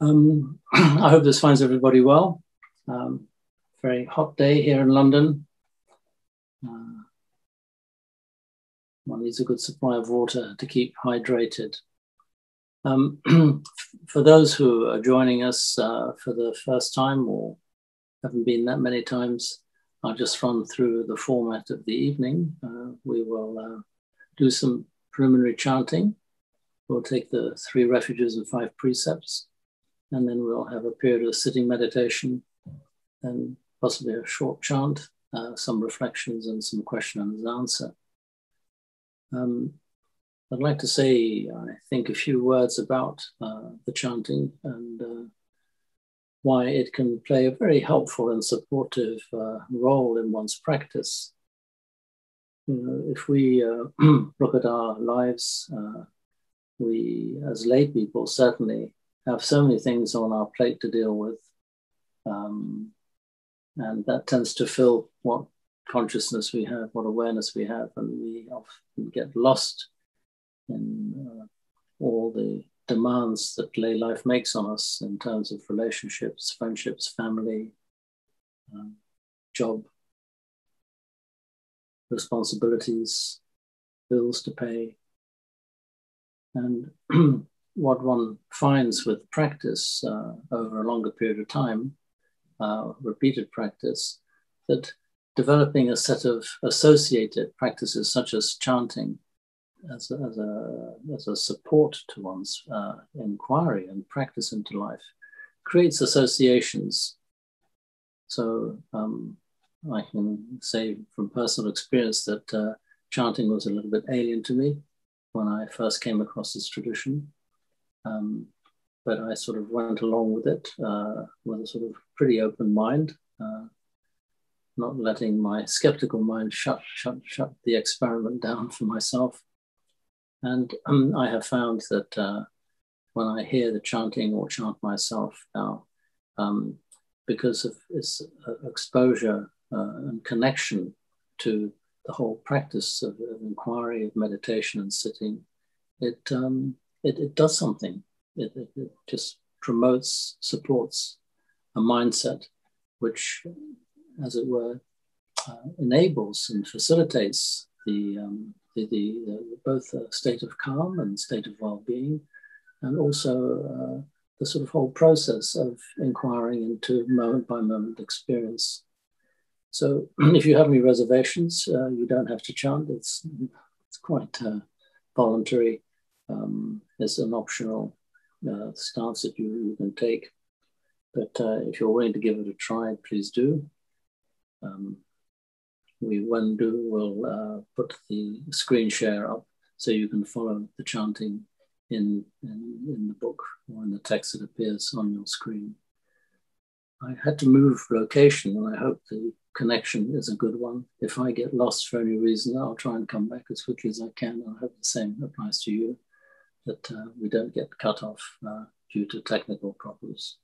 I hope this finds everybody well. Very hot day here in London. One needs a good supply of water to keep hydrated. For those who are joining us for the first time or haven't been that many times, I'll just run through the format of the evening. We will do some preliminary chanting. We'll take the 3 refuges and 5 precepts, and then we'll have a period of sitting meditation and possibly a short chant, some reflections and some question and answer. I'd like to say, I think, a few words about the chanting and why it can play a very helpful and supportive role in one's practice. You know, if we look at our lives, we, as lay people, certainly have so many things on our plate to deal with. And that tends to fill what consciousness we have, what awareness we have, and we often get lost in all the demands that lay life makes on us in terms of relationships, friendships, family, job, responsibilities, bills to pay. And what one finds with practice over a longer period of time, repeated practice, that developing a set of associated practices such as chanting as a support to one's inquiry and practice into life creates associations. So I can say from personal experience that chanting was a little bit alien to me when I first came across this tradition. But I sort of went along with it with a sort of pretty open mind, not letting my skeptical mind shut the experiment down for myself. And I have found that when I hear the chanting or chant myself now, because of its exposure and connection to the whole practice of inquiry, of meditation and sitting, it does something. It just promotes, supports a mindset which, as it were, enables and facilitates both a state of calm and state of well-being, and also the sort of whole process of inquiring into moment-by-moment experience. So if you have any reservations, you don't have to chant. It's quite voluntary. It's an optional stance that you can take. But if you're willing to give it a try, please do. Wendy will put the screen share up so you can follow the chanting in the book or in the text that appears on your screen. I had to move location, and I hope the connection is a good one. If I get lost for any reason, I'll try and come back as quickly as I can. I hope the same applies to you, that we don't get cut off due to technical problems.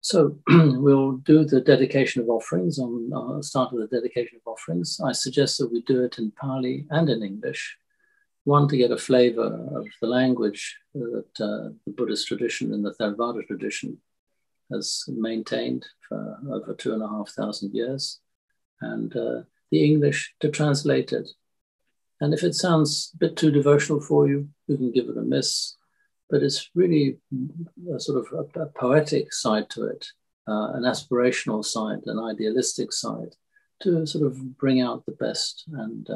So we'll do the dedication of offerings. On start with the dedication of offerings. I suggest that we do it in Pali and in English. One, to get a flavor of the language that the Buddhist tradition and the Theravada tradition has maintained for over 2,500 years. And the English to translate it. And if it sounds a bit too devotional for you, you can give it a miss. But it's really a sort of a poetic side to it, an aspirational side, an idealistic side, to sort of bring out the best and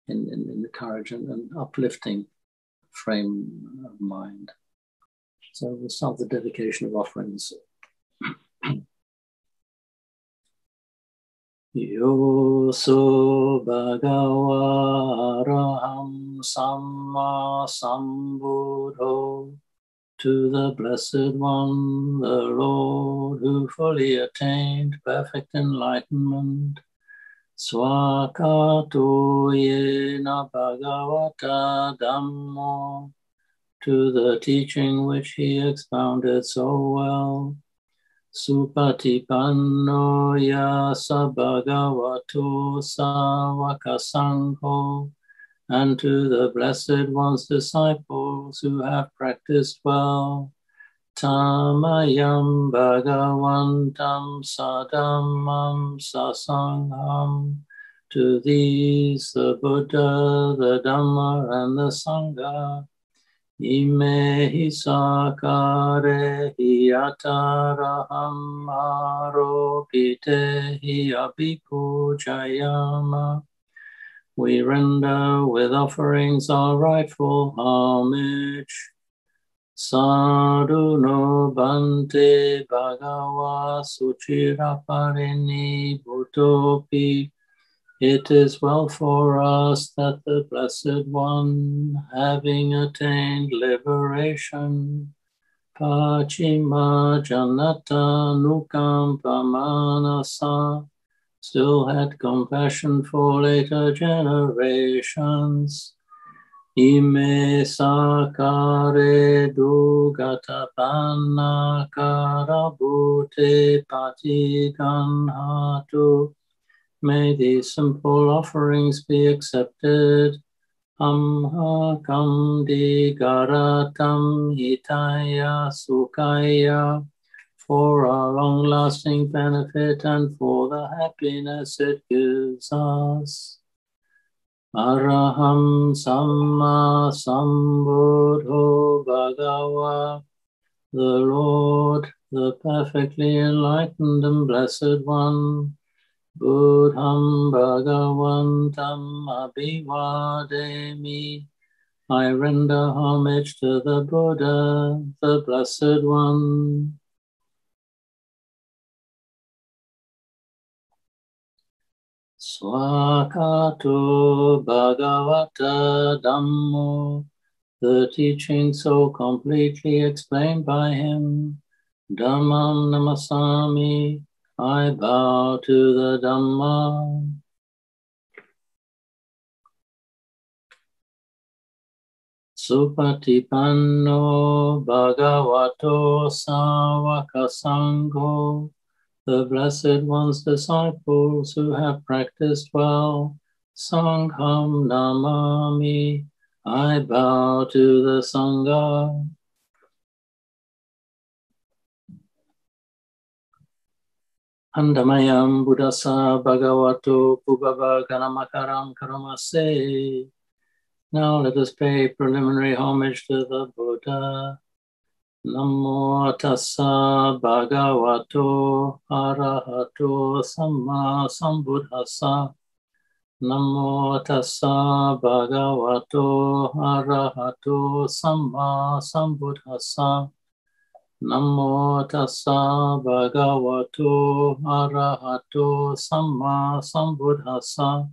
in the courage and uplifting frame of mind. So we'll start the dedication of offerings. Yoso Bhagava Araham Samma Sambuddho, to the Blessed One, the Lord, who fully attained perfect enlightenment. Swakato yena Bhagavata Dhammo, to the teaching which he expounded so well. Supatipanno yasa bhagavato sāvaka sangho, and to the Blessed One's disciples who have practiced well. Tamayam Bhagavantam Sadamam Sasangham. To these the Buddha, the Dhamma, and the Sangha. Imehi sakare hiyataraham aropitehi abhiku jayama. We render with offerings our rightful homage. Sadhu no bhante bhagava suchiraparini bhutopi. It is well for us that the Blessed One, having attained liberation, Pachima Janata Nukampa Manasa, still had compassion for later generations. Ime sakare dugatapanna karabhute patiganhatu. May these simple offerings be accepted. Amha kamdi garatam hitaya sukaya, for our long-lasting benefit and for the happiness it gives us. Araham Samma Sambuddho Bhagava, the Lord, the perfectly enlightened and blessed one, Buddham Bhagavantam Abhivademi. I render homage to the Buddha, the Blessed One. Swakato Bhagavata Dhammo, the teaching so completely explained by him. Dhammam Namasami, I bow to the Dhamma. Supatipanno Bhagavato Savaka Sangho, the Blessed One's disciples who have practiced well. Sangham Namami, I bow to the Sangha. Andamayam Buddhasa Bhagavato Pubhava Ganamakaram Karamase. Now let us pay preliminary homage to the Buddha. Namo tassa bhagavato arahato samma sambuddhassa. Namo tassa bhagavato arahato samma sambuddhassa. Namo tassa bhagavato arahato samma sambuddhassa.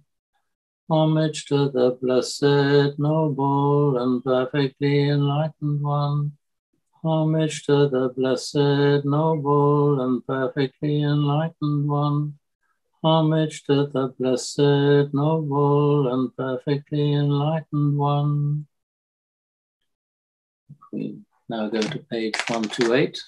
Homage to the blessed, noble, and perfectly enlightened one. Homage to the blessed, noble, and perfectly enlightened one. Homage to the blessed, noble, and perfectly enlightened one. We now go to page 128.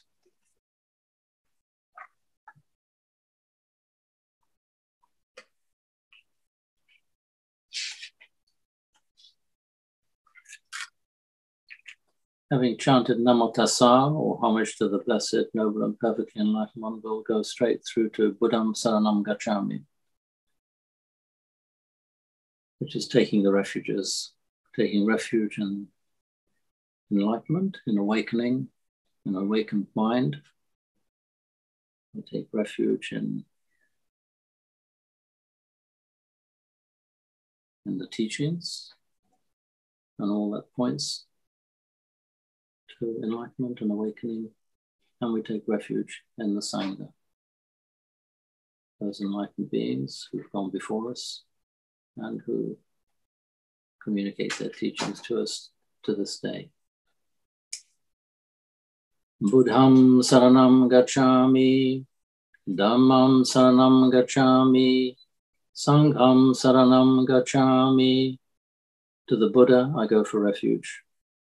Having chanted Namo Tassa, or homage to the blessed, noble, and perfectly enlightened one, we'll go straight through to Buddham Saranam Gacchami, which is taking the refuges, taking refuge in enlightenment, in awakening, in awakened mind. We take refuge in the teachings and all that points to enlightenment and awakening, and we take refuge in the Sangha, those enlightened beings who've gone before us and who communicate their teachings to us to this day. Buddham saranam gacchami, Dhammam saranam gacchami, Sangham saranam gacchami. To the Buddha I go for refuge.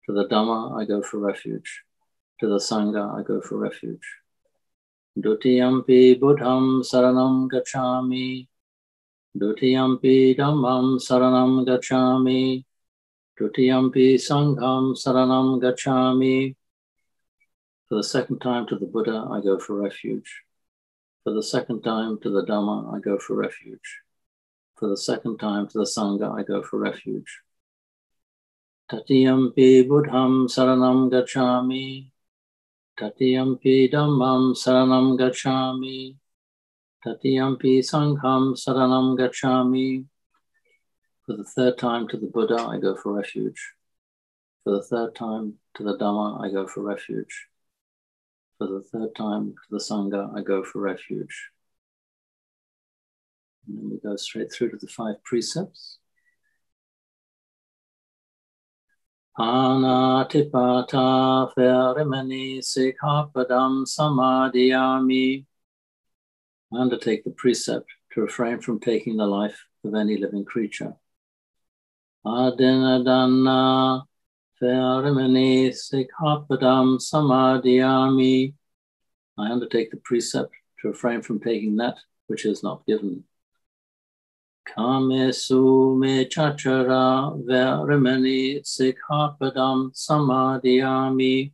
To the Dhamma I go for refuge. To the Sangha I go for refuge. Dutiyampi Buddham saranam gacchami, Dutiyampi Dhammam saranam gacchami, Dutiyampi Sangham saranam gacchami. For the second time to the Buddha, I go for refuge. For the second time to the Dhamma, I go for refuge. For the second time to the Sangha, I go for refuge. Tatiyampi Buddham Saranam Gacchami. Tatiyampi Dhammam Saranam Gacchami. Tatiyampi Sangham Saranam Gacchami. For the third time to the Buddha, I go for refuge. For the third time to the Dhamma, I go for refuge. For the third time to the Sangha, I go for refuge. And then we go straight through to the 5 precepts. Anatipata Verimani Sikhapadam Samadhiyami. I undertake the precept to refrain from taking the life of any living creature. Adinadana Verimani Sikhapadam Samadhiyami. I undertake the precept to refrain from taking that which is not given. Kamesu me chachara verimani sikhapadam samadhiyami.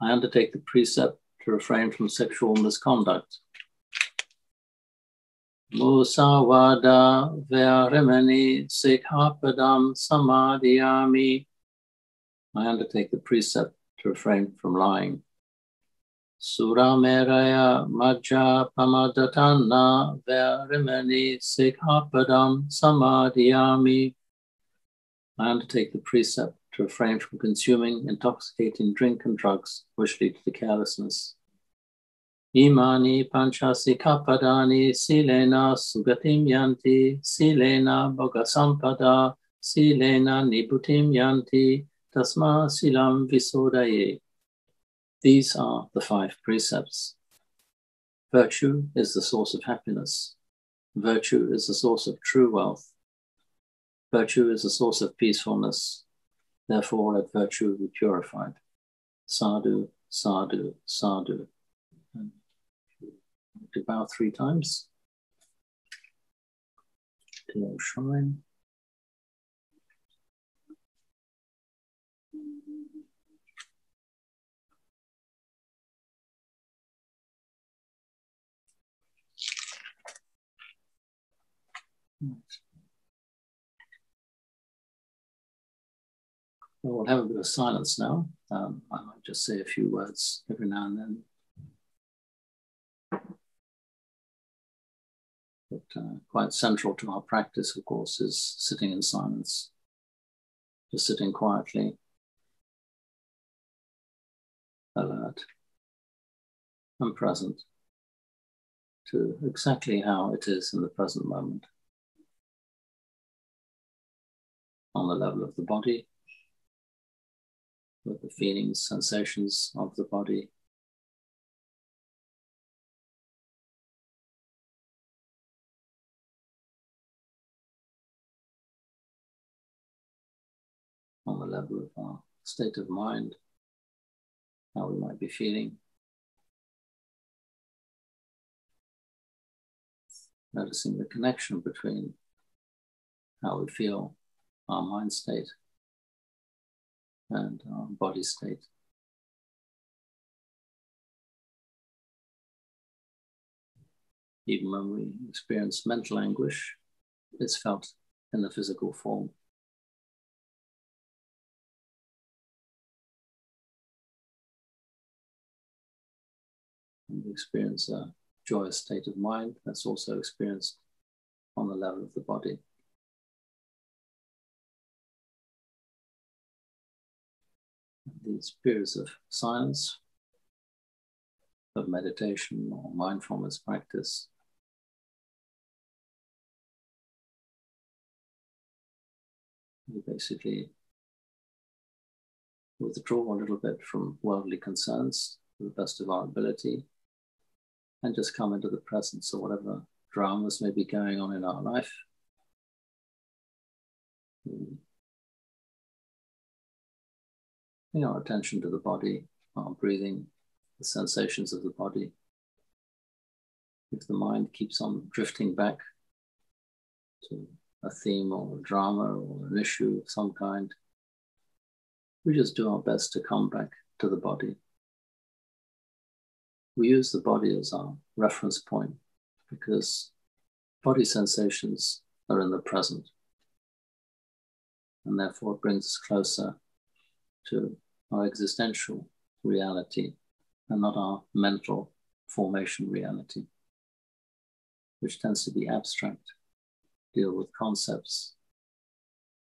I undertake the precept to refrain from sexual misconduct. Musawada verimani sikhapadam samadhiyami. I undertake the precept to refrain from lying. Surameraya Majja Pamadatana Verimani Sikhapadam Samadhiyami. I undertake the precept to refrain from consuming intoxicating drink and drugs which lead to carelessness. Imani Panchasikhapadani Silena Sugatim Yanti Silena Bhogasampada Silena Nibutim Yanti Tasma Silam Visodaye. These are the 5 precepts. Virtue is the source of happiness. Virtue is the source of true wealth. Virtue is the source of peacefulness. Therefore, let virtue be purified. Sadhu, sadhu, sadhu. And to bow 3 times. To shine. We'll have a bit of silence now. I might just say a few words every now and then. But quite central to our practice, of course, is sitting in silence, just sitting quietly, alert and present to exactly how it is in the present moment. On the level of the body, with the feelings, sensations of the body. On the level of our state of mind, how we might be feeling. Noticing the connection between how we feel, our mind state, and our body state. Even when we experience mental anguish, it's felt in the physical form. And we experience a joyous state of mind that's also experienced on the level of the body. These periods of silence, of meditation or mindfulness practice, we basically withdraw a little bit from worldly concerns to the best of our ability and just come into the presence of whatever dramas may be going on in our life. Bring our attention to the body, our breathing, the sensations of the body. If the mind keeps on drifting back to a theme or a drama or an issue of some kind, we just do our best to come back to the body. we use the body as our reference point because body sensations are in the present, and therefore it brings us closer to our existential reality and not our mental formation reality, which tends to be abstract, deal with concepts,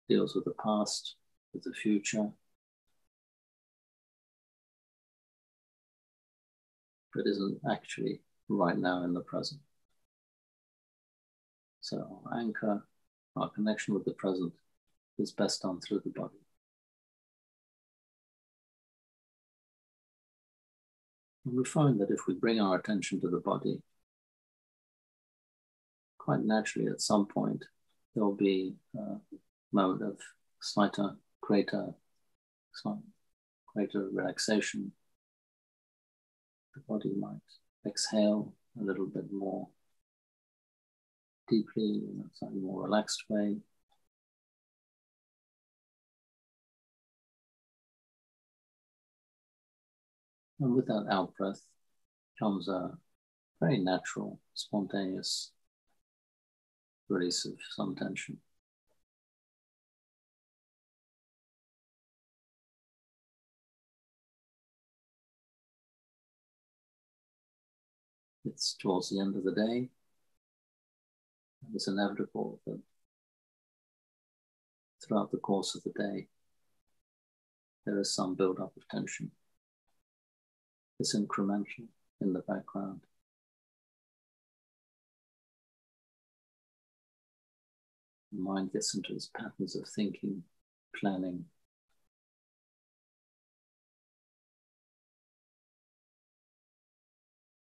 deals with the past, with the future, but isn't actually right now in the present. So our anchor, our connection with the present, is best done through the body. And we find that if we bring our attention to the body, quite naturally at some point, there'll be a moment of greater relaxation. The body might exhale a little bit more deeply in a slightly more relaxed way. And with that out-breath comes a very natural, spontaneous release of some tension. It's towards the end of the day. It's inevitable that throughout the course of the day, there is some build-up of tension. It's incremental in the background. The mind gets into its patterns of thinking, planning.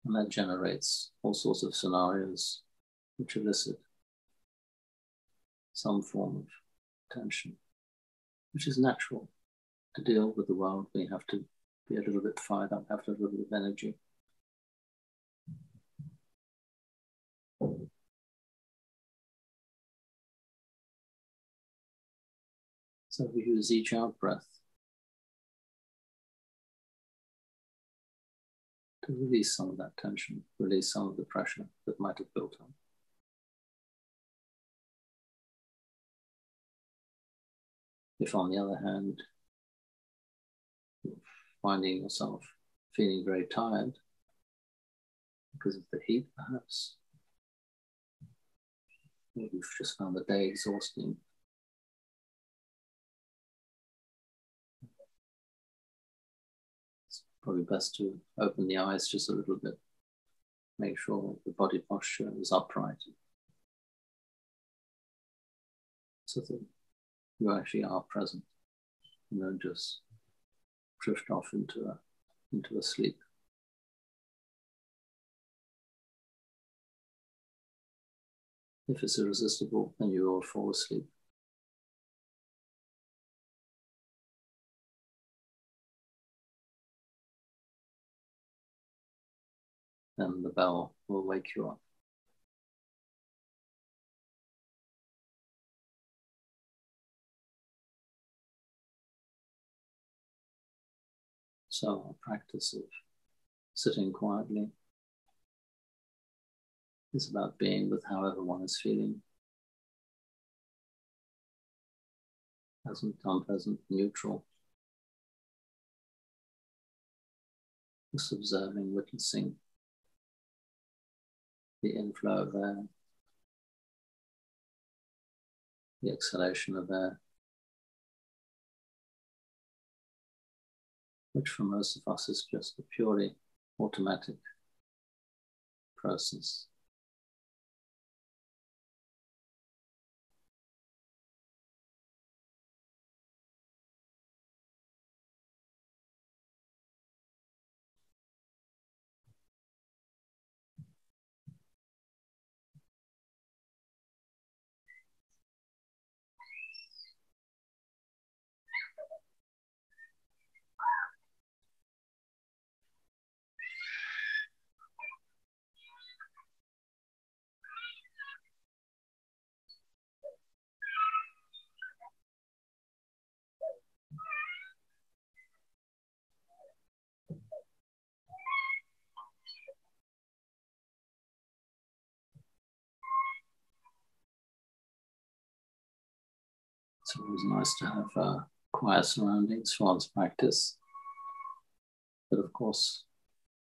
And that generates all sorts of scenarios which elicit some form of tension, which is natural. To deal with the world, we have to be a little bit fired up, have a little bit of energy. So we use each out-breath to release some of that tension, release some of the pressure that might have built up. If, on the other hand, you're finding yourself feeling very tired because of the heat, perhaps, maybe you've just found the day exhausting, it's probably best to open the eyes just a little bit, make sure the body posture is upright, so that you actually are present and don't just drift off into a sleep. If it's irresistible, then you will fall asleep. Then the bell will wake you up. So a practice of sitting quietly is about being with however one is feeling. Pleasant, unpleasant, neutral. Just observing, witnessing the inflow of air, the exhalation of air, which for most of us is just a purely automatic process. It's always nice to have quiet surroundings for one's practice. But of course,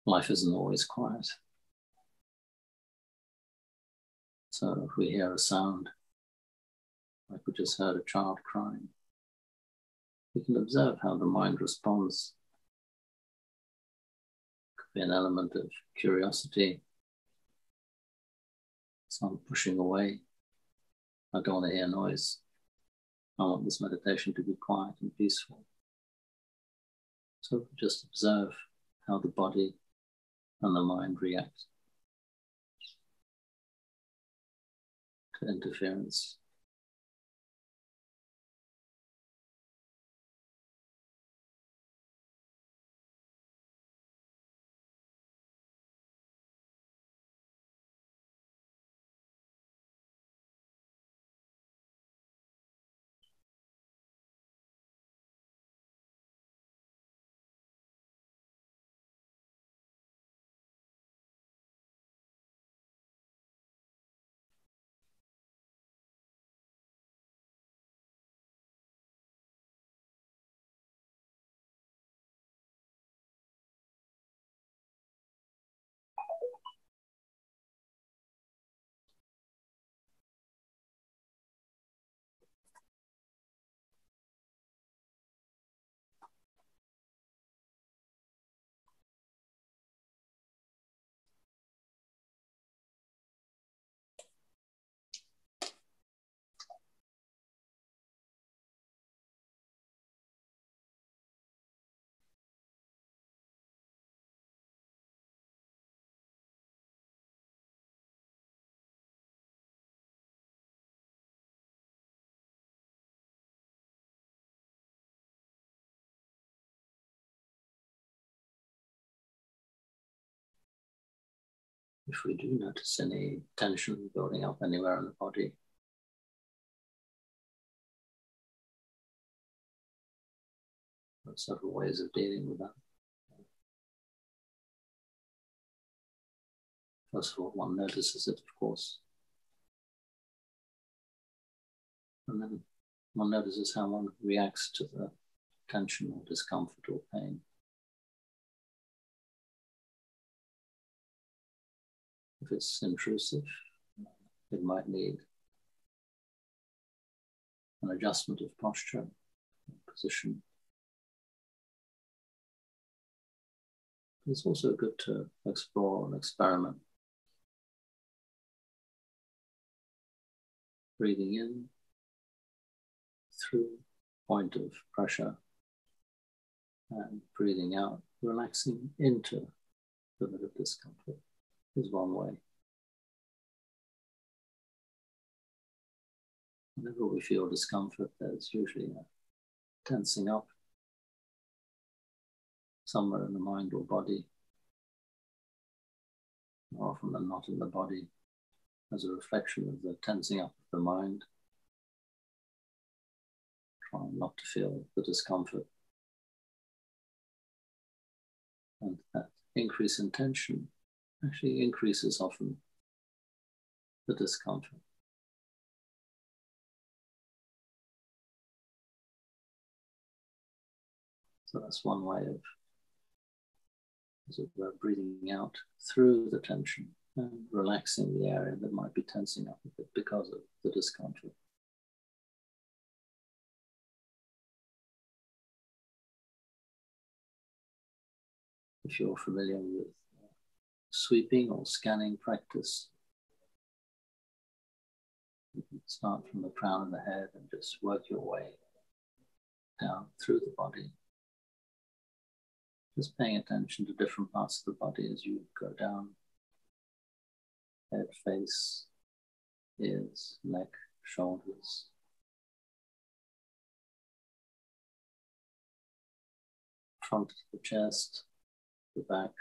life isn't always quiet. So if we hear a sound, like we just heard a child crying, we can observe how the mind responds. It could be an element of curiosity, some pushing away. I don't want to hear noise. I want this meditation to be quiet and peaceful. So just observe how the body and the mind react to interference. If we do notice any tension building up anywhere in the body, there are several ways of dealing with that. First of all, one notices it, of course. And then one notices how one reacts to the tension or discomfort or pain. If it's intrusive, it might need an adjustment of posture, position. It's also good to explore and experiment. Breathing in through point of pressure and breathing out, relaxing into the bit of discomfort is one way. Whenever we feel discomfort, there's usually a tensing up somewhere in the mind or body, more often than not in the body, as a reflection of the tensing up of the mind, trying not to feel the discomfort. And that increase in tension actually increases often the discomfort. So that's one way of breathing out through the tension and relaxing the area that might be tensing up a bit because of the discomfort. If you're familiar with sweeping or scanning practice, you can start from the crown of the head and just work your way down through the body. Just paying attention to different parts of the body as you go down. Head, face, ears, neck, shoulders. Front of the chest, the back,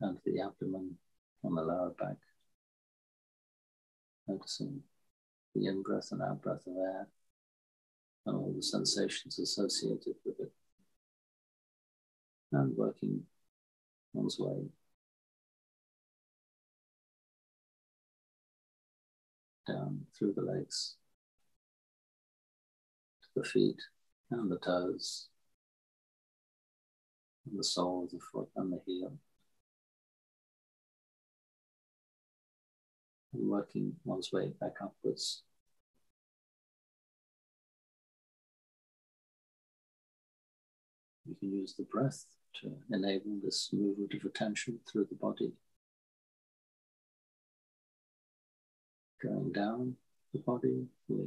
and the abdomen on the lower back. Noticing the in-breath and out-breath of air and all the sensations associated with it. And working one's way down through the legs, to the feet and the toes, and the sole of the foot and the heel. And working one's way back upwards. You can use the breath to enable this movement of attention through the body. Going down the body, we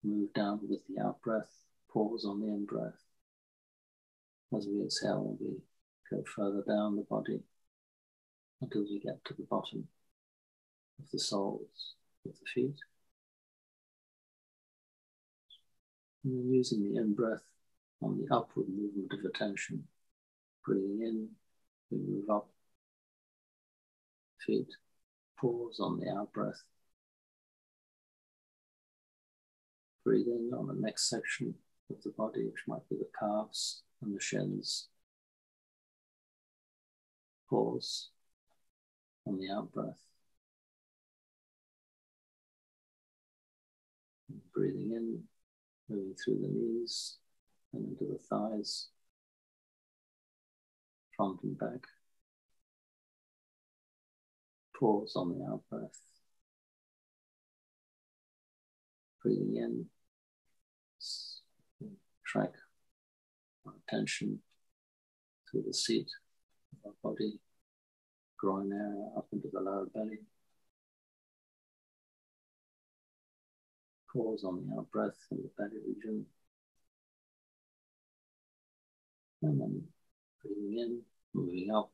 move down with the out breath, pause on the in breath. As we exhale, we go further down the body until we get to the bottom of the soles of the feet. And then using the in breath on the upward movement of attention, breathing in, we move up, feet, pause on the out breath. Breathe in on the next section of the body, which might be the calves and the shins. Pause on the out breath. Breathing in, moving through the knees and into the thighs, front and back. Pause on the out breath. Breathing in, track our attention through the seat of our body, groin area up into the lower belly. Pause on the out breath in the belly region. And then breathing in, moving up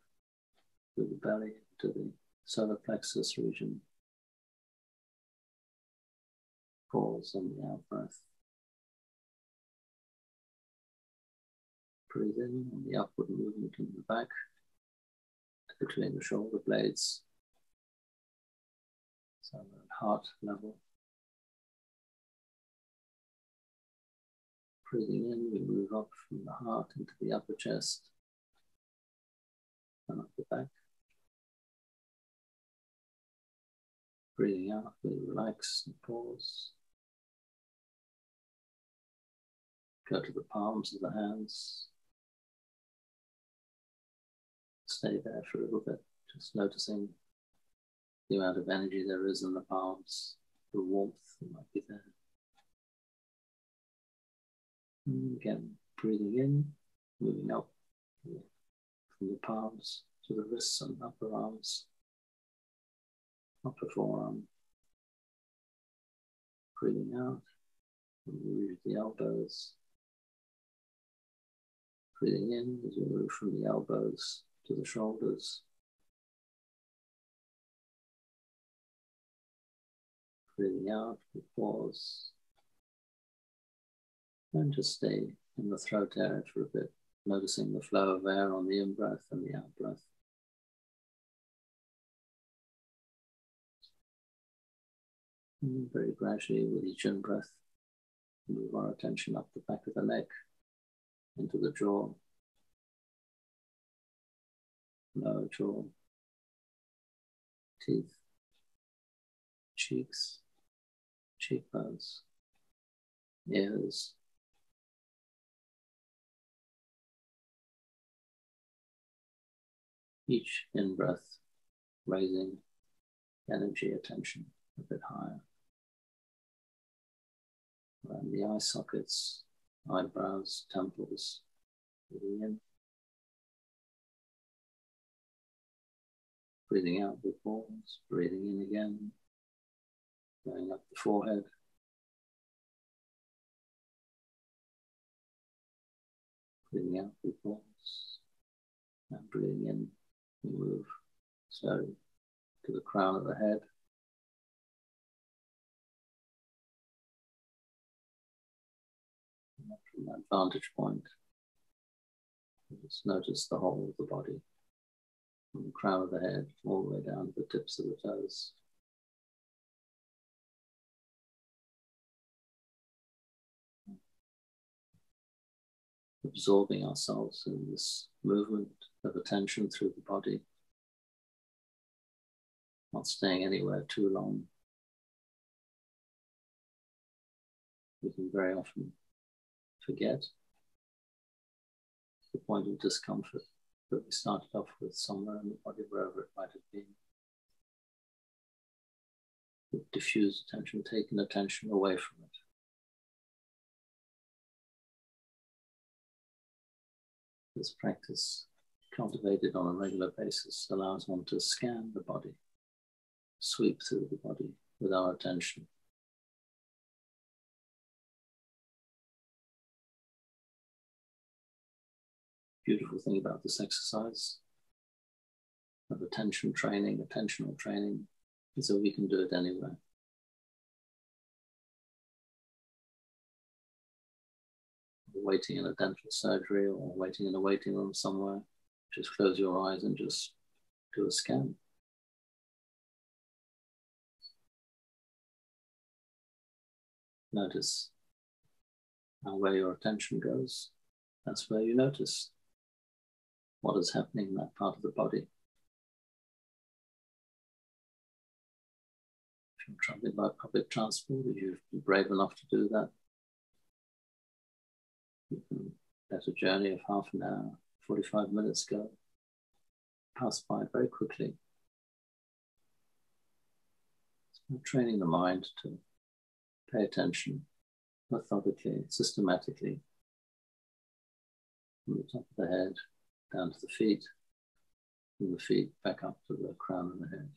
through the belly to the solar plexus region. Pause on the out breath. Breathe in on the upward movement in the back, between the shoulder blades, so at heart level. Breathing in, we move up from the heart into the upper chest and up the back. Breathing out, we relax and pause. Go to the palms of the hands. Stay there for a little bit, just noticing the amount of energy there is in the palms, the warmth that might be there. And again, breathing in, moving up from the palms to the wrists and upper arms, upper forearm. Breathing out, move the elbows. Breathing in as we move from the elbows to the shoulders. Breathing out, we pause. And just stay in the throat area for a bit, noticing the flow of air on the in-breath and the out-breath. And very gradually, with each in-breath, move our attention up the back of the neck, into the jaw, lower jaw, teeth, cheeks, cheekbones, ears, each in-breath raising energy attention a bit higher. Around the eye sockets, eyebrows, temples, breathing in. Breathing out with pause, breathing in again, going up the forehead. Breathing out with pause, and breathing in, we move slowly to the crown of the head. And from that vantage point, just notice the whole of the body, from the crown of the head all the way down to the tips of the toes. Absorbing ourselves in this movement of attention through the body, not staying anywhere too long, we can very often forget the point of discomfort that we started off with somewhere in the body, wherever it might have been. With diffused attention, taking attention away from it. This practice, cultivated on a regular basis, allows one to scan the body, sweep through the body with our attention. Beautiful thing about this exercise of attention training, attentional training, is that we can do it anywhere. Waiting in a dental surgery or waiting in a waiting room somewhere, just close your eyes and just do a scan. Notice where your attention goes. That's where you notice what is happening in that part of the body. If you're traveling by public transport, if you're brave enough to do that, you can let a journey of half an hour, 45 minutes go, pass by very quickly. So training the mind to pay attention methodically, systematically, from the top of the head down to the feet, from the feet back up to the crown of the head.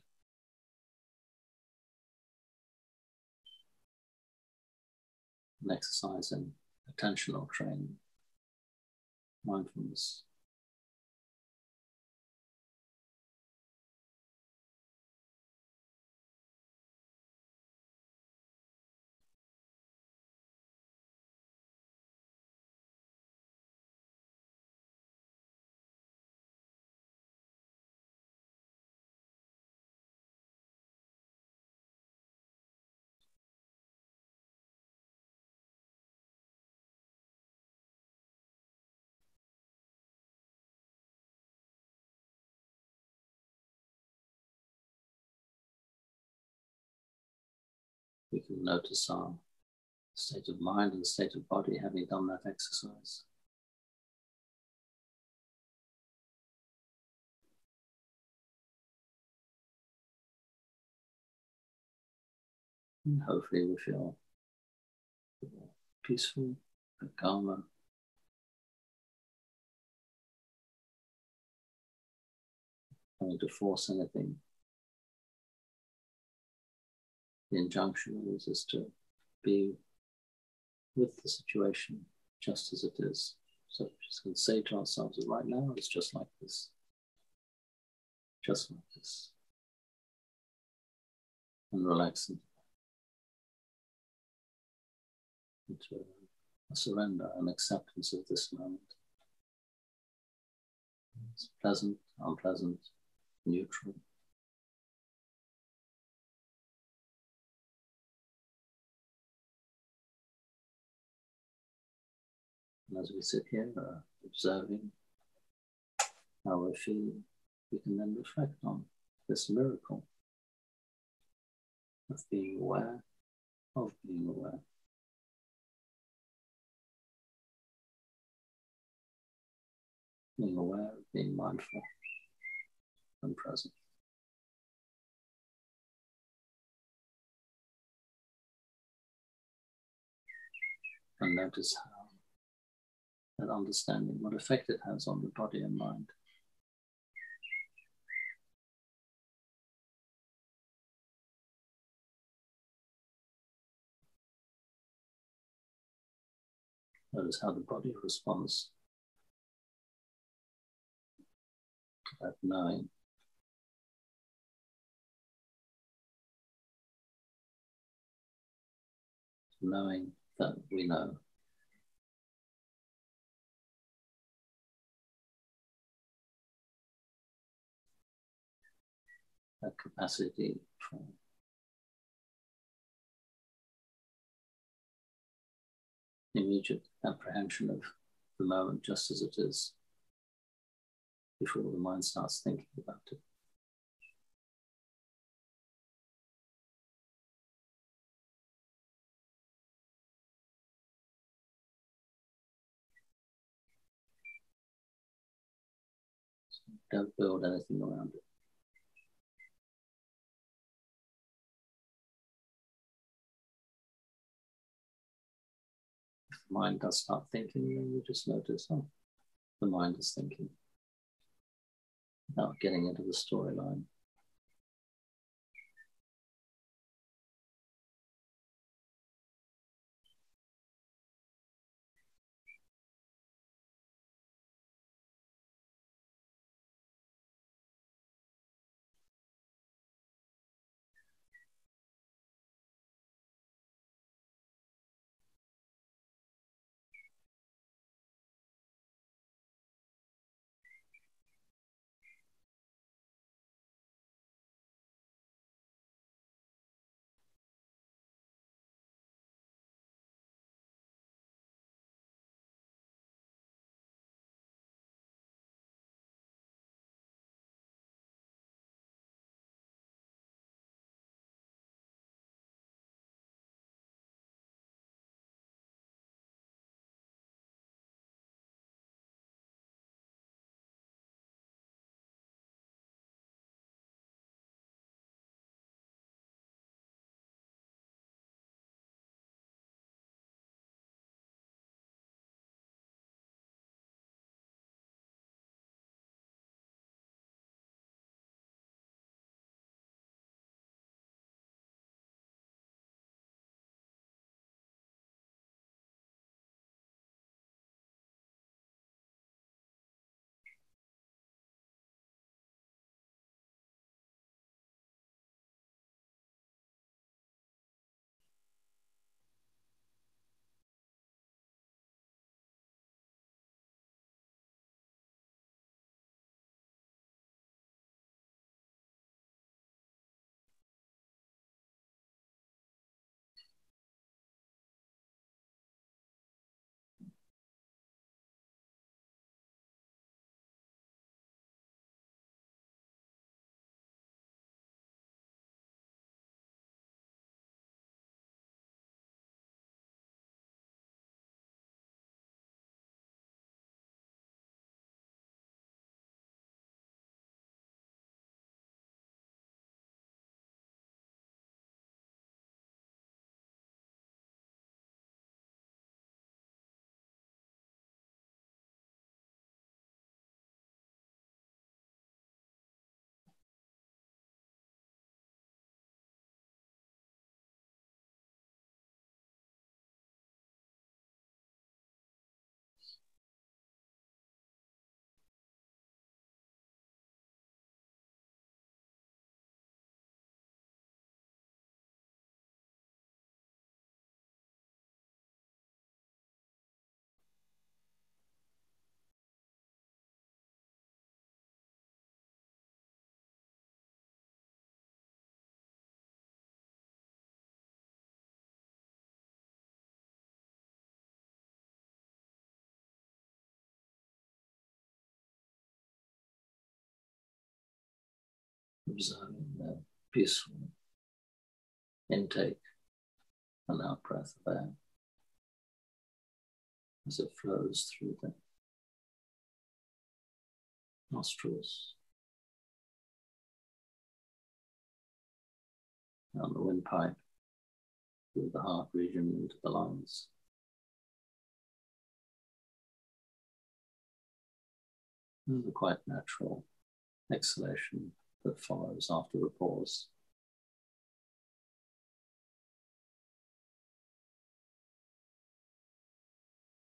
An exercise in attentional training, mindfulness. We can notice our state of mind and state of body having done that exercise. And hopefully we feel peaceful, calmer. Not to force anything. The injunction is just to be with the situation just as it is. So we just can say to ourselves that right now it's just like this. Just like this. And relax into a surrender, an acceptance of this moment. It's pleasant, unpleasant, neutral. And as we sit here observing how we're feeling, we can then reflect on this miracle of being aware of being aware. Being aware of being mindful and present. And notice how that understanding, what effect it has on the body and mind. Notice how the body responds to that knowing. Knowing that we know. That capacity for immediate apprehension of the moment just as it is, before the mind starts thinking about it. Don't build anything around it. If the mind does start thinking, then you just notice, oh, the mind is thinking, without getting into the storyline. Observing the peaceful intake and out breath of air as it flows through the nostrils, down the windpipe, through the heart region into the lungs. And the quite natural exhalation that follows after the pause.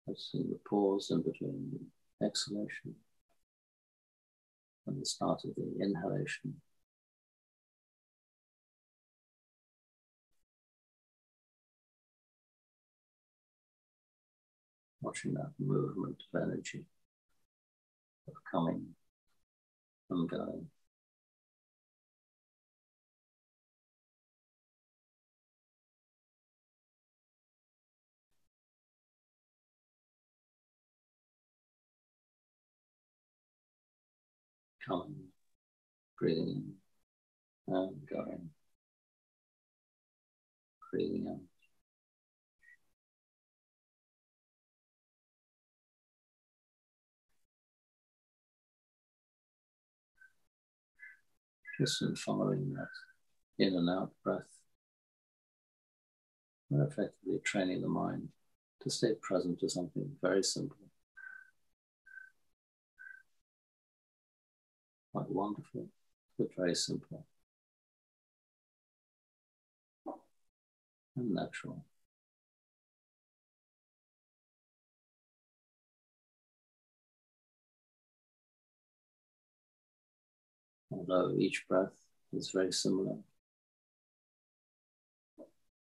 Let's see the pause in between the exhalation and the start of the inhalation. Watching that movement of energy, of coming and going. Coming, breathing in and going, breathing out. just in following that in and out breath, we're effectively training the mind to stay present to something very simple, quite wonderful, but very simple and natural. Although each breath is very similar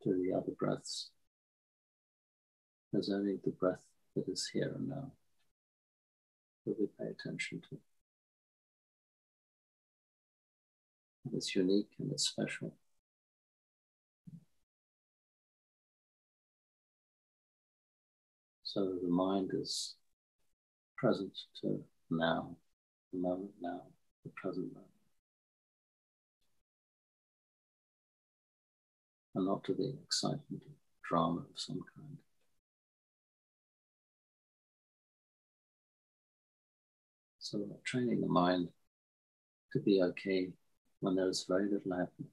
to the other breaths, there's only the breath that is here and now that we pay attention to. And it's unique and it's special. So the mind is present to now, the moment now, the present moment. And not to the excitement of drama of some kind. So we're training the mind to be okay when there is very little happening,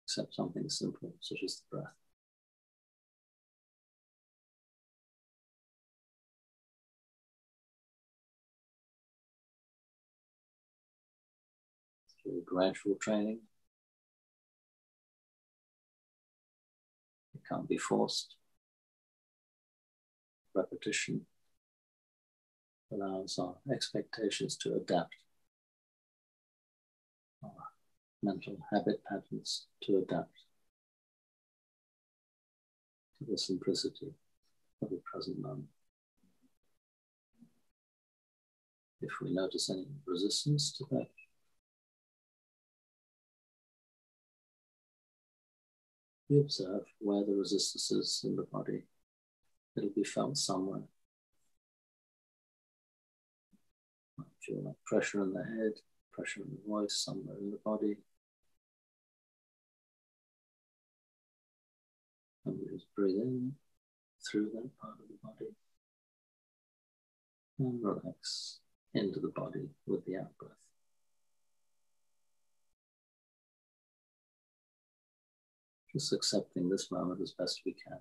except something simple, such as the breath. Through gradual training, it can't be forced. Repetition allows our expectations to adapt, our mental habit patterns to adapt to the simplicity of the present moment. If we notice any resistance to that, we observe where the resistance is in the body. It'll be felt somewhere. Might feel like pressure in the head, pressure in the voice, somewhere in the body. And we just breathe in through that part of the body and relax into the body with the out breath. Just accepting this moment as best we can.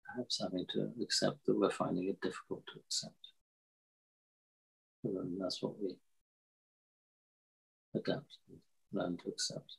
Perhaps having to accept that we're finding it difficult to accept. And then that's what we adapt and learn to accept.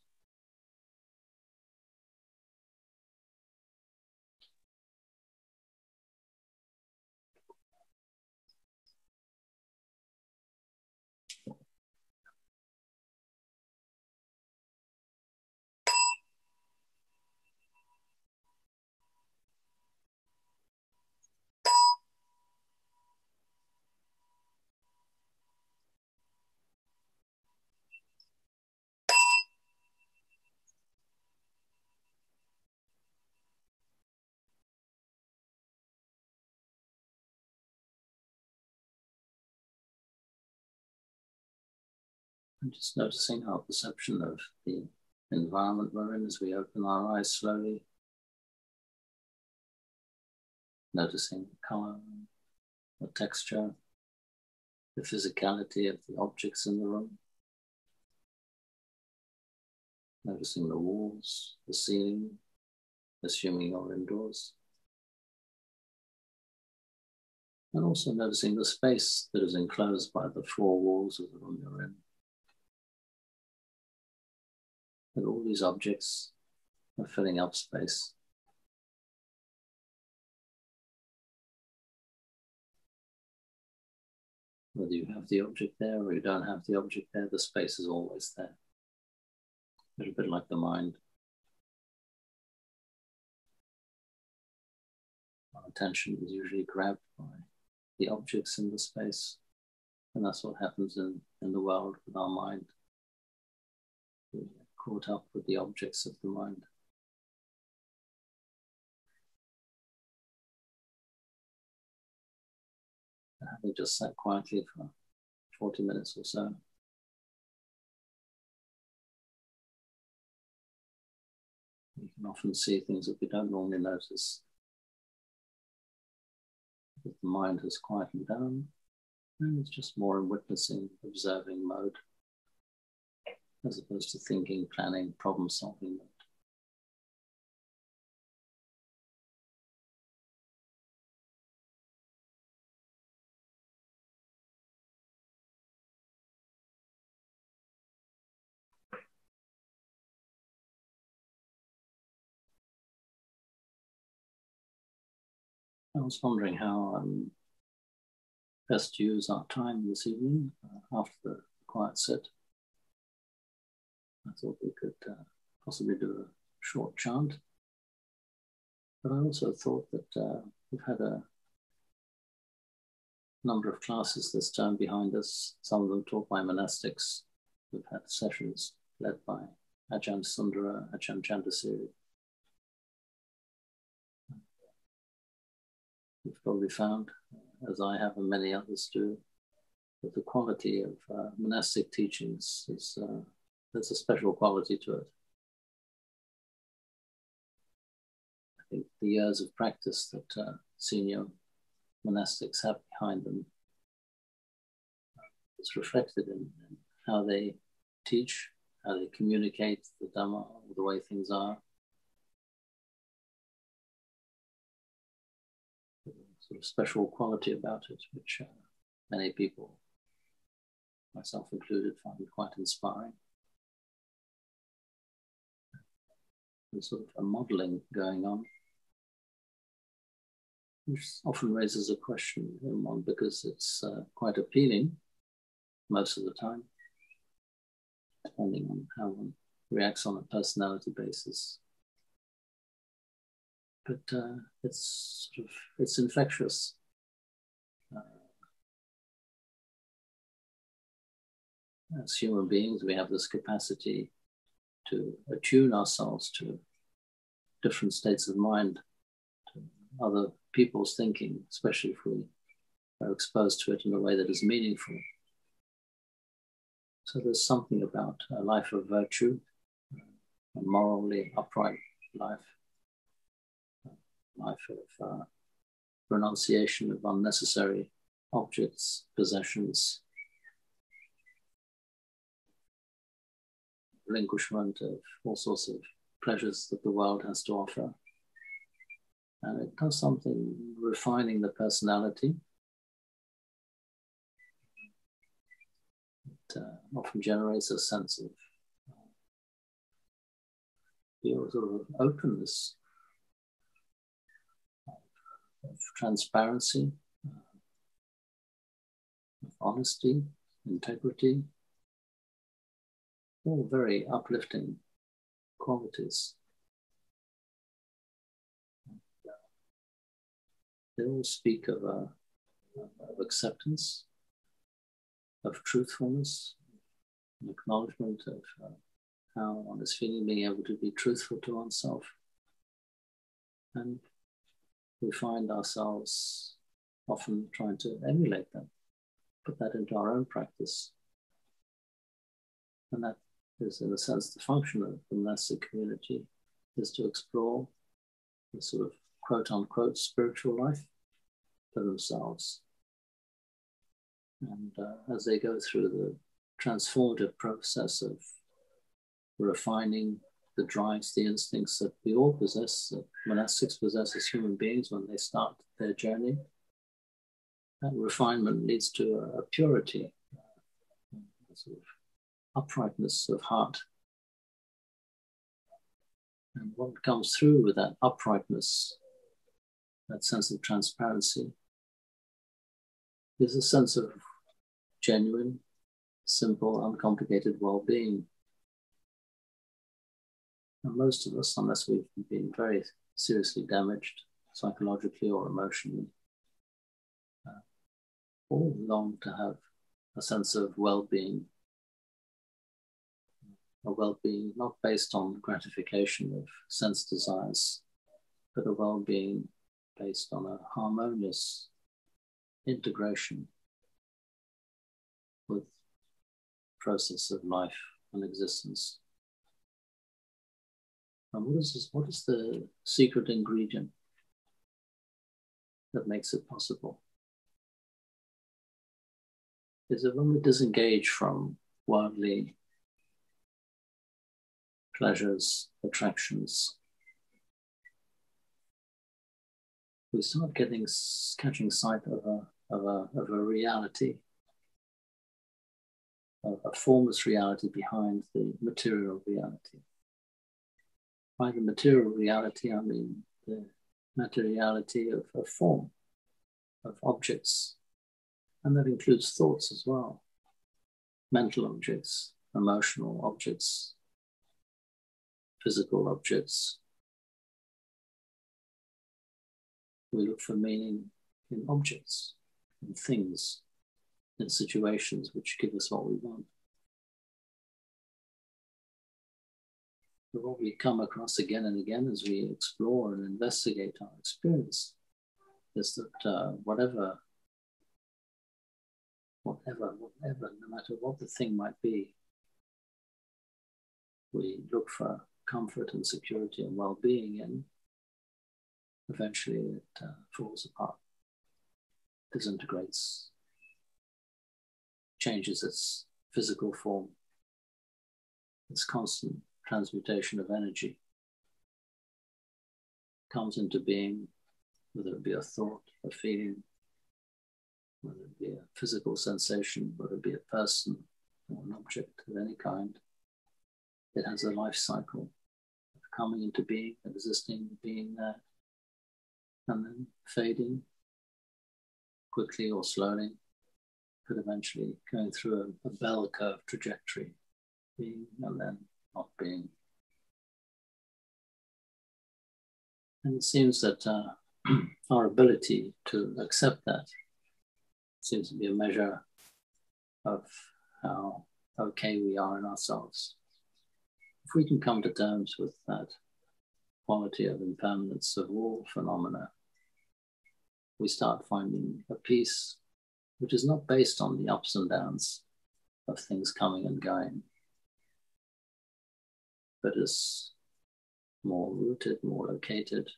And just noticing our perception of the environment we're in as we open our eyes slowly. Noticing the color, the texture, the physicality of the objects in the room. Noticing the walls, the ceiling, assuming you're indoors. And also noticing the space that is enclosed by the four walls of the room you're in. And all these objects are filling up space. Whether you have the object there or you don't have the object there, the space is always there. A little bit like the mind. Our attention is usually grabbed by the objects in the space. And that's what happens in the world with our mind. We get caught up with the objects of the mind. Having just sat quietly for 40 minutes or so, we can often see things that we don't normally notice. If the mind has quietened down, And it's just more in witnessing, observing mode, as opposed to thinking, planning, problem solving mode. I was wondering how best to use our time this evening after the quiet sit. I thought we could possibly do a short chant, but I also thought that we've had a number of classes this term behind us, some of them taught by monastics. We've had sessions led by Ajahn Sundara, Ajahn Chandasiri. You've probably found, as I have and many others do, that the quality of monastic teachings is, there's a special quality to it. I think the years of practice that senior monastics have behind them is reflected in how they teach, how they communicate the Dhamma, the way things are. Sort of special quality about it, which many people, myself included, find quite inspiring. There's sort of a modeling going on, which often raises a question in one because it's quite appealing most of the time, depending on how one reacts on a personality basis. But it's infectious. As human beings, we have this capacity to attune ourselves to different states of mind, to other people's thinking, especially if we are exposed to it in a way that is meaningful. So there's something about a life of virtue, a morally upright life, life of renunciation of unnecessary objects, possessions, relinquishment of all sorts of pleasures that the world has to offer. And it does something refining the personality. It often generates a sense of sort of openness, of transparency, of honesty, integrity, all very uplifting qualities. They all speak of acceptance, of truthfulness, an acknowledgement of how one is feeling, being able to be truthful to oneself. And we find ourselves often trying to emulate them, put that into our own practice. And that is, in a sense, the function of the monastic community, is to explore the sort of quote-unquote spiritual life for themselves. And as they go through the transformative process of refining the drives, the instincts that we all possess, that monastics possess as human beings when they start their journey, that refinement leads to a purity, a sort of uprightness of heart. And what comes through with that uprightness, that sense of transparency, is a sense of genuine, simple, uncomplicated well-being. And most of us, unless we've been very seriously damaged psychologically or emotionally, all long to have a sense of well-being. A well-being not based on gratification of sense desires, but a well-being based on a harmonious integration with the process of life and existence. And what is the secret ingredient that makes it possible? is that when we disengage from worldly pleasures, attractions, we start catching sight of a reality, a formless reality behind the material reality. By the material reality, I mean the materiality of form, of objects, and that includes thoughts as well, mental objects, emotional objects, physical objects. We look for meaning in objects, in things, in situations which give us what we want. But what we come across again and again as we explore and investigate our experience is that whatever, no matter what the thing might be, we look for comfort and security and well-being in, eventually it falls apart, disintegrates, changes its physical form, its constant transmutation of energy comes into being, whether it be a thought, a feeling, whether it be a physical sensation, whether it be a person or an object of any kind. It has a life cycle of coming into being, existing, being there, and then fading quickly or slowly, but eventually going through a bell curve trajectory, being and then not being. And it seems that our ability to accept that seems to be a measure of how okay we are in ourselves. If we can come to terms with that quality of impermanence of all phenomena, we start finding a peace which is not based on the ups and downs of things coming and going, but is more rooted, more located,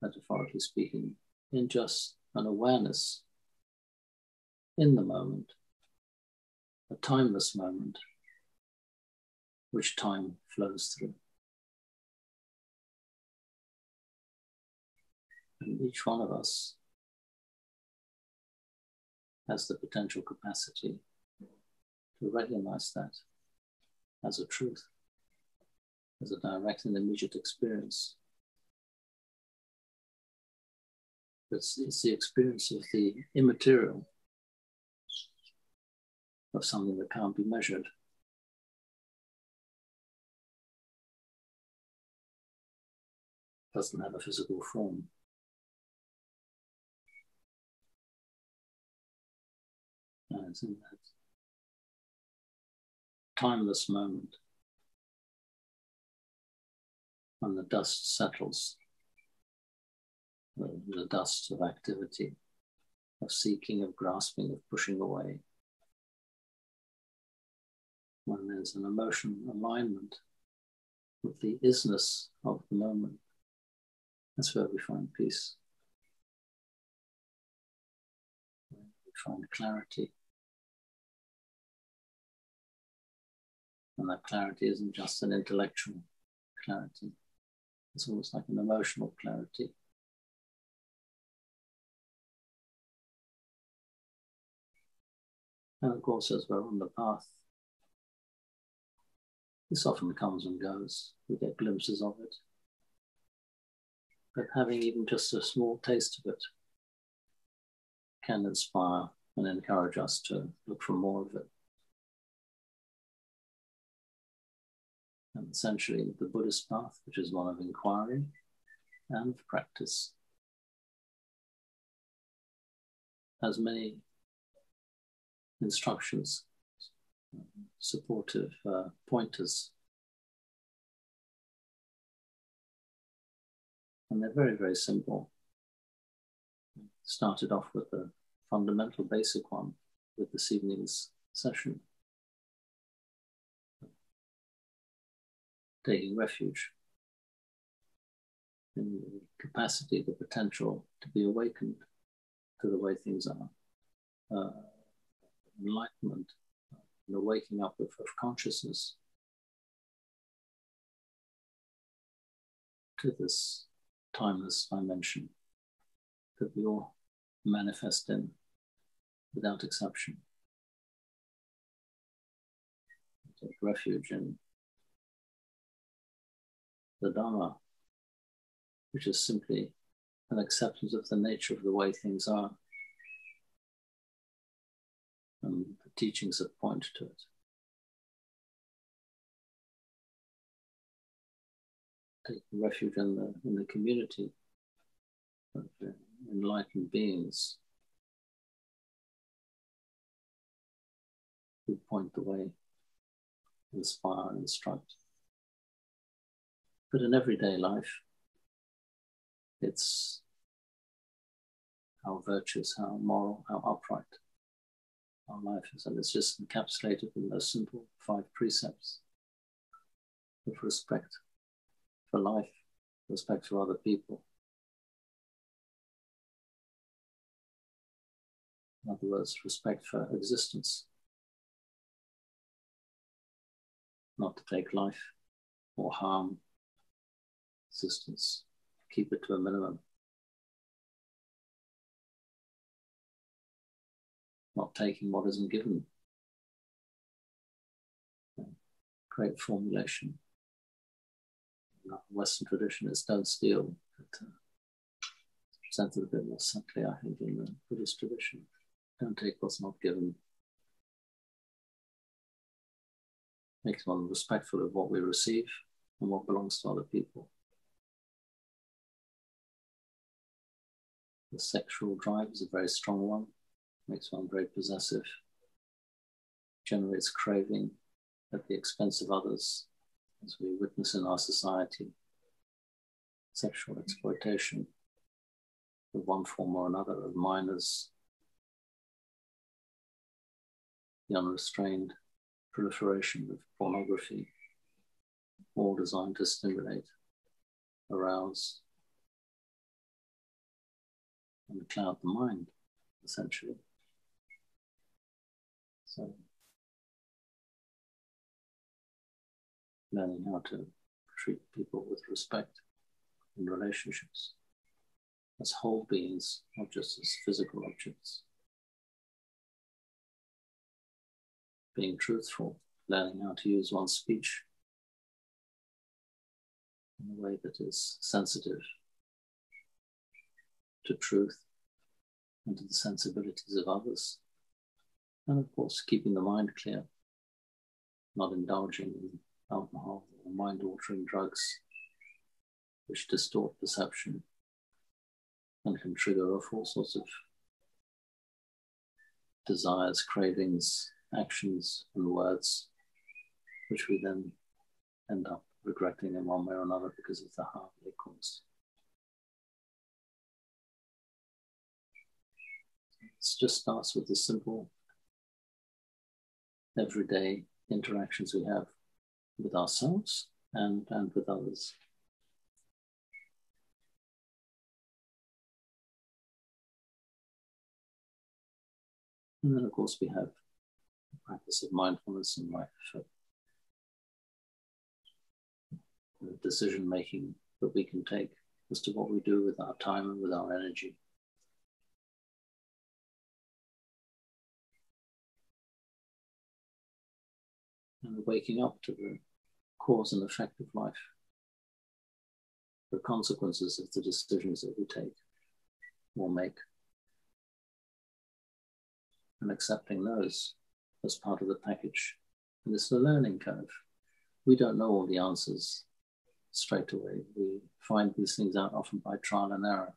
metaphorically speaking, in just an awareness in the moment, a timeless moment, which time flows through. And each one of us has the potential capacity to recognize that as a truth, as a direct and immediate experience. It's the experience of the immaterial, of something that can't be measured. Doesn't have a physical form. And it's in that timeless moment when the dust settles, the dust of activity, of seeking, of grasping, of pushing away. When there's an emotional alignment with the isness of the moment, that's where we find peace. We find clarity. And that clarity isn't just an intellectual clarity. It's almost like an emotional clarity. And of course, as we're on the path, this often comes and goes. We get glimpses of it. But having even just a small taste of it can inspire and encourage us to look for more of it. And essentially, the Buddhist path, which is one of inquiry and practice, has many instructions, supportive pointers. And they're very, very simple. Started off with the fundamental basic one with this evening's session. Taking refuge in the capacity, the potential to be awakened to the way things are. enlightenment, the waking up of consciousness to this timeless dimension that we all manifest in without exception. We take refuge in the Dharma, which is simply an acceptance of the nature of the way things are, and the teachings that point to it. Taking refuge in the community of enlightened beings who point the way, inspire, and instruct. But in everyday life, it's how virtuous, how moral, how upright our life is. And it's just encapsulated in those simple 5 precepts of respect for life, respect for other people. In other words, respect for existence. Not to take life or harm existence, keep it to a minimum. Not taking what isn't given. Great formulation. In the Western tradition, it's don't steal. But, it's presented a bit more subtly, I think, in the Buddhist tradition. Don't take what's not given. Makes one respectful of what we receive and what belongs to other people. The sexual drive is a very strong one. Makes one very possessive. Generates craving at the expense of others, as we witness in our society. Sexual exploitation of one form or another of minors. The unrestrained proliferation of pornography, all designed to stimulate, arouse, and cloud the mind, essentially. So, learning how to treat people with respect in relationships as whole beings, not just as physical objects. Being truthful, learning how to use one's speech in a way that is sensitive to truth and to the sensibilities of others. And of course, keeping the mind clear, not indulging in alcohol or mind-altering drugs, which distort perception and can trigger off all sorts of desires, cravings, actions, and words, which we then end up regretting in one way or another because of the harm they cause. It just starts with the simple, everyday interactions we have with ourselves and with others. And then, of course, we have the practice of mindfulness in life, the decision-making that we can take as to what we do with our time and with our energy. And waking up to the cause and effect of life, the consequences of the decisions that we take or make, and accepting those as part of the package. And it's the learning curve. We don't know all the answers straight away. We find these things out often by trial and error.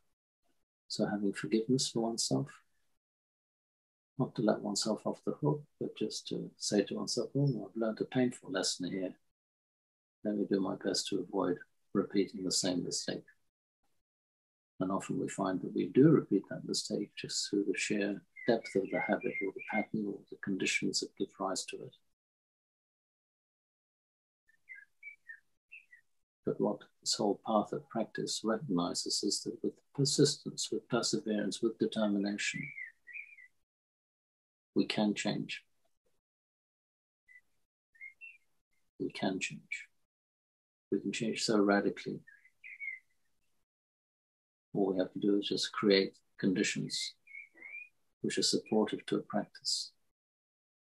So having forgiveness for oneself, not to let oneself off the hook, but just to say to oneself, oh, I've learned a painful lesson here. Let me do my best to avoid repeating the same mistake. And often we find that we do repeat that mistake just through the sheer depth of the habit or the pattern or the conditions that give rise to it. But what this whole path of practice recognizes is that with persistence, with perseverance, with determination, we can change. We can change. We can change so radically. All we have to do is just create conditions which are supportive to a practice,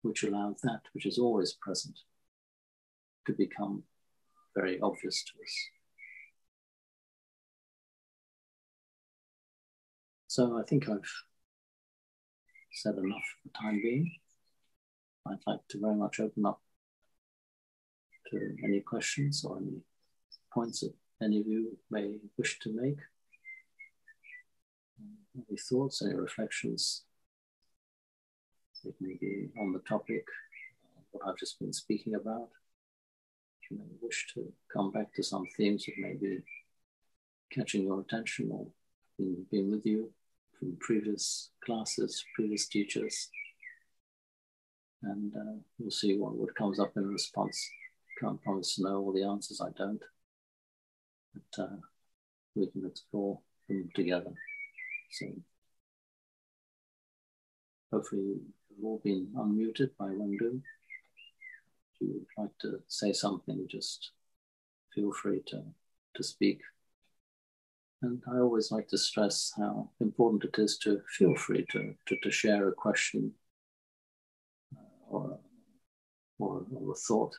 which allow that which is always present to become very obvious to us. So I think I've said enough for the time being. I'd like to very much open up to any questions or any points that any of you may wish to make. Any thoughts, any reflections? It may be on the topic, what I've just been speaking about. You may wish to come back to some themes that may be catching your attention or being with you from previous classes, previous teachers. And we'll see what comes up in response. Can't promise to know all the answers, I don't. But we can explore them together. So hopefully you've all been unmuted by Wendy. If you would like to say something, just feel free to speak. And I always like to stress how important it is to feel free to share a question or a thought,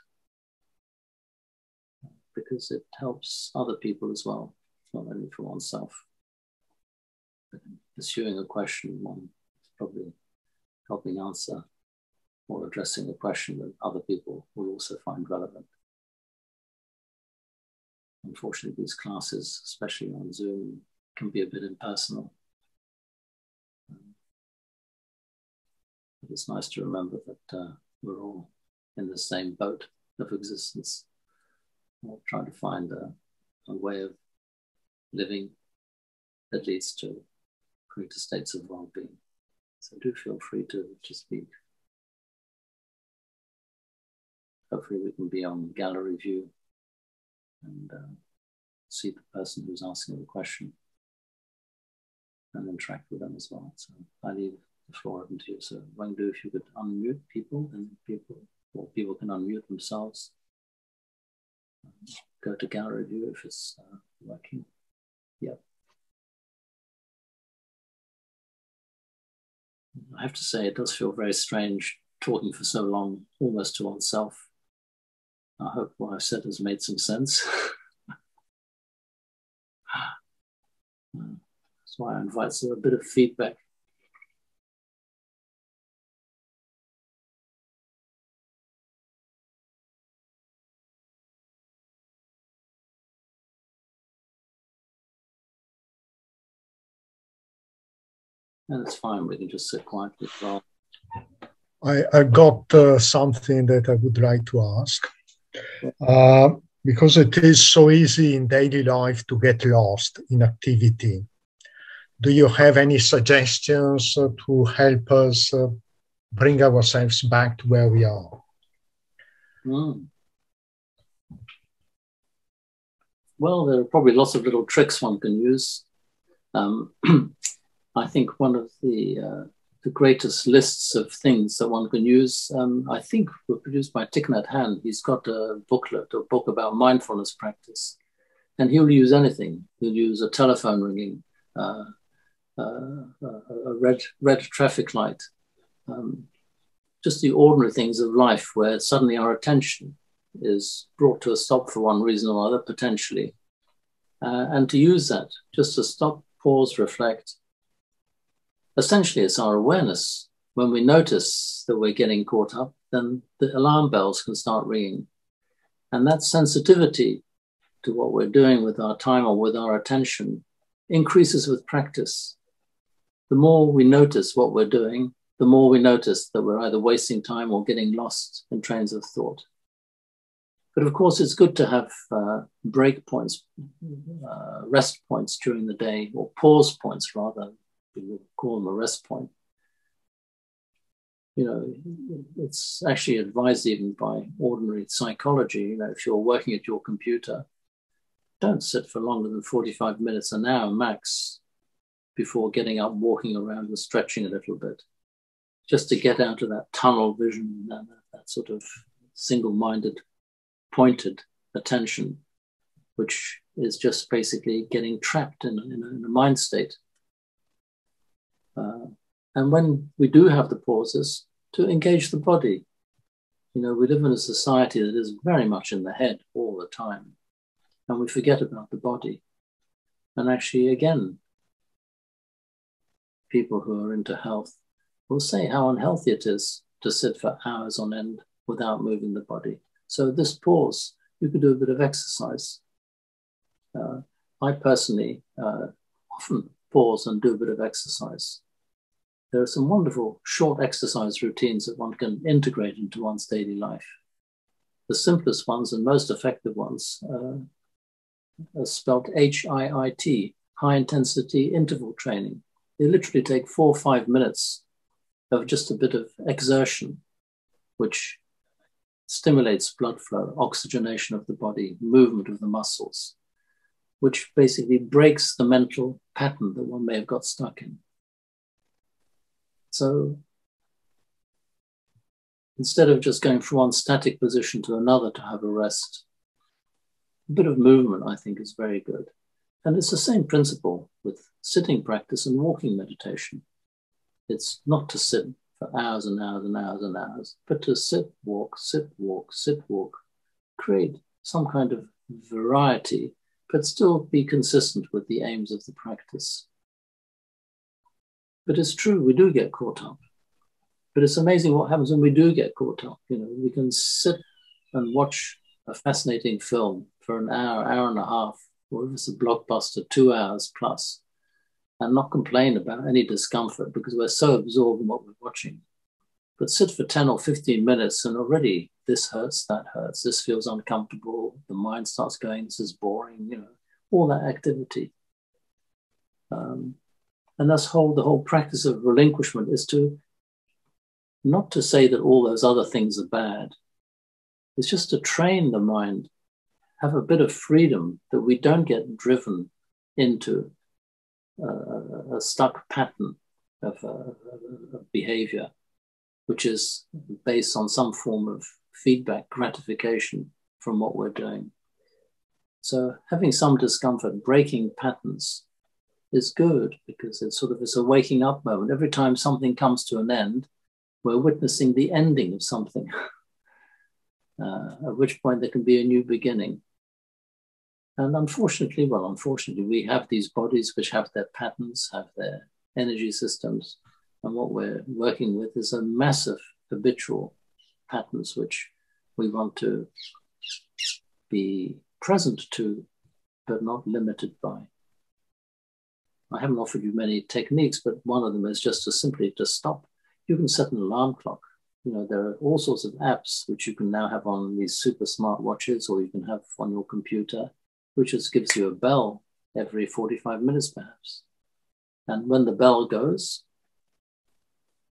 because it helps other people as well, not only for oneself. But pursuing a question, one is probably helping answer or addressing a question that other people will also find relevant. Unfortunately, these classes, especially on Zoom, can be a bit impersonal. But it's nice to remember that we're all in the same boat of existence. We're trying to find a way of living that leads to greater states of well-being. So do feel free to speak. Hopefully we can be on gallery view and see the person who's asking the question and interact with them as well. So I leave the floor open to you. So Wendy, if you could unmute people, and people can unmute themselves. Go to gallery view if it's working. Yep. I have to say, it does feel very strange talking for so long, almost to oneself. I hope what I've said has made some sense. That's why I invite a bit of feedback. And it's fine, we can just sit quietly as well. I got something that I would like to ask. Because it is so easy in daily life to get lost in activity. Do you have any suggestions to help us bring ourselves back to where we are? Well, there are probably lots of little tricks one can use. I think one of the greatest lists of things that one can use, I think were produced by Thich Nhat Hanh. He's got a book about mindfulness practice, and he'll use anything. He'll use a telephone ringing, a red traffic light, just the ordinary things of life where suddenly our attention is brought to a stop for one reason or other, potentially, and to use that just to stop, pause, reflect. Essentially, it's our awareness. When we notice that we're getting caught up, then the alarm bells can start ringing. And that sensitivity to what we're doing with our time or with our attention increases with practice. The more we notice what we're doing, the more we notice that we're either wasting time or getting lost in trains of thought. But of course, it's good to have break points, rest points during the day, or pause points rather. We would call them a rest point. You know, it's actually advised even by ordinary psychology. You know, if you're working at your computer, don't sit for longer than 45 minutes, an hour max, before getting up, walking around and stretching a little bit. just to get out of that tunnel vision, that sort of single-minded, pointed attention, which is just basically getting trapped in a mind state. And when we do have the pauses, to engage the body. You know, we live in a society that is very much in the head all the time, and we forget about the body. And actually, again, people who are into health will say how unhealthy it is to sit for hours on end without moving the body. So this pause, you could do a bit of exercise. I personally often pause and do a bit of exercise. There are some wonderful short exercise routines that one can integrate into one's daily life. The simplest ones and most effective ones are spelled HIIT, high intensity interval training. They literally take 4 or 5 minutes of just a bit of exertion, which stimulates blood flow, oxygenation of the body, movement of the muscles, which basically breaks the mental pattern that one may have got stuck in. So instead of just going from one static position to another to have a rest, a bit of movement, I think, is very good. And it's the same principle with sitting practice and walking meditation. It's not to sit for hours and hours and hours and hours, but to sit, walk, sit, walk, sit, walk, create some kind of variety, but still be consistent with the aims of the practice. But it's true, we do get caught up. But it's amazing what happens when we do get caught up. You know, we can sit and watch a fascinating film for an hour, hour and a half, or if it's a blockbuster, 2 hours plus, and not complain about any discomfort because we're so absorbed in what we're watching. But sit for 10 or 15 minutes and already this hurts, that hurts, this feels uncomfortable, the mind starts going, this is boring, you know, all that activity. And that's the whole practice of relinquishment is to not to say that all those other things are bad. It's just to train the mind, have a bit of freedom that we don't get driven into a stuck pattern of behavior, which is based on some form of feedback, gratification from what we're doing. So having some discomfort, breaking patterns is good because it's a waking up moment. Every time something comes to an end, we're witnessing the ending of something, at which point there can be a new beginning. And unfortunately, we have these bodies which have their patterns, have their energy systems. And what we're working with is a massive habitual patterns which we want to be present to, but not limited by. I haven't offered you many techniques, but one of them is just to simply stop. You can set an alarm clock. You know, there are all sorts of apps which you can now have on these super smart watches, or you can have on your computer, which just gives you a bell every 45 minutes perhaps. And when the bell goes,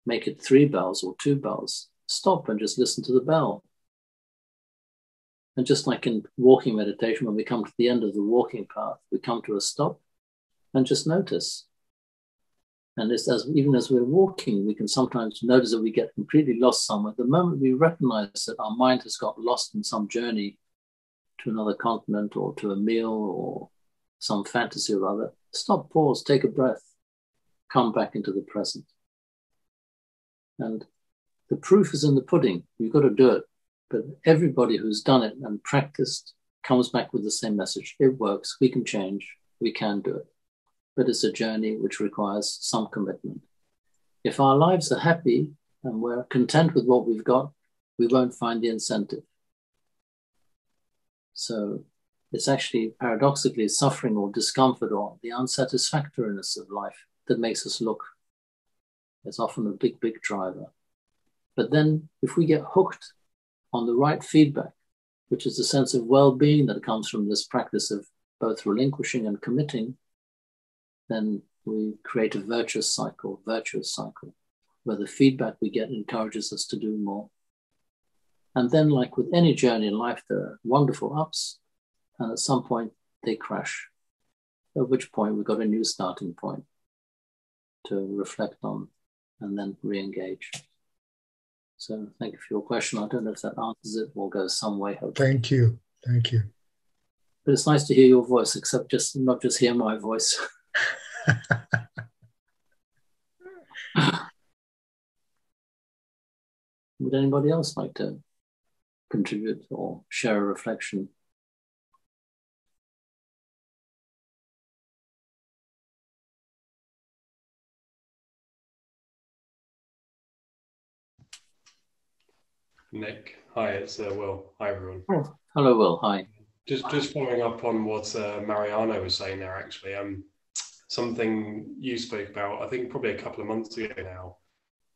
make it 3 bells or 2 bells. Stop and just listen to the bell. And just like in walking meditation, when we come to the end of the walking path, we come to a stop and just notice. And even as we're walking, we can sometimes notice that we get completely lost somewhere. The moment we recognize that our mind has got lost in some journey to another continent or to a meal or some fantasy or other, stop, pause, take a breath, come back into the present. And the proof is in the pudding. You've got to do it. But everybody who's done it and practiced comes back with the same message. It works. We can change. We can do it. But it's a journey which requires some commitment. If our lives are happy and we're content with what we've got, we won't find the incentive. So it's actually paradoxically suffering or discomfort or the unsatisfactoriness of life that makes us look. It's often a big, big driver. But then if we get hooked on the right feedback, which is the sense of well-being that comes from this practice of both relinquishing and committing, then we create a virtuous cycle, where the feedback we get encourages us to do more. And then, like with any journey in life, there are wonderful ups, and at some point they crash, at which point we've got a new starting point to reflect on and then re-engage. So thank you for your question. I don't know if that answers it or goes some way, hopefully. Thank you. Thank you. But it's nice to hear your voice, except not just hear my voice. Would anybody else like to contribute or share a reflection? Nick, hi, it's Will. Hi, everyone. Oh, hello, Will. Hi. Just following up on what Mariano was saying there, actually. Something you spoke about, I think probably a couple of months ago now,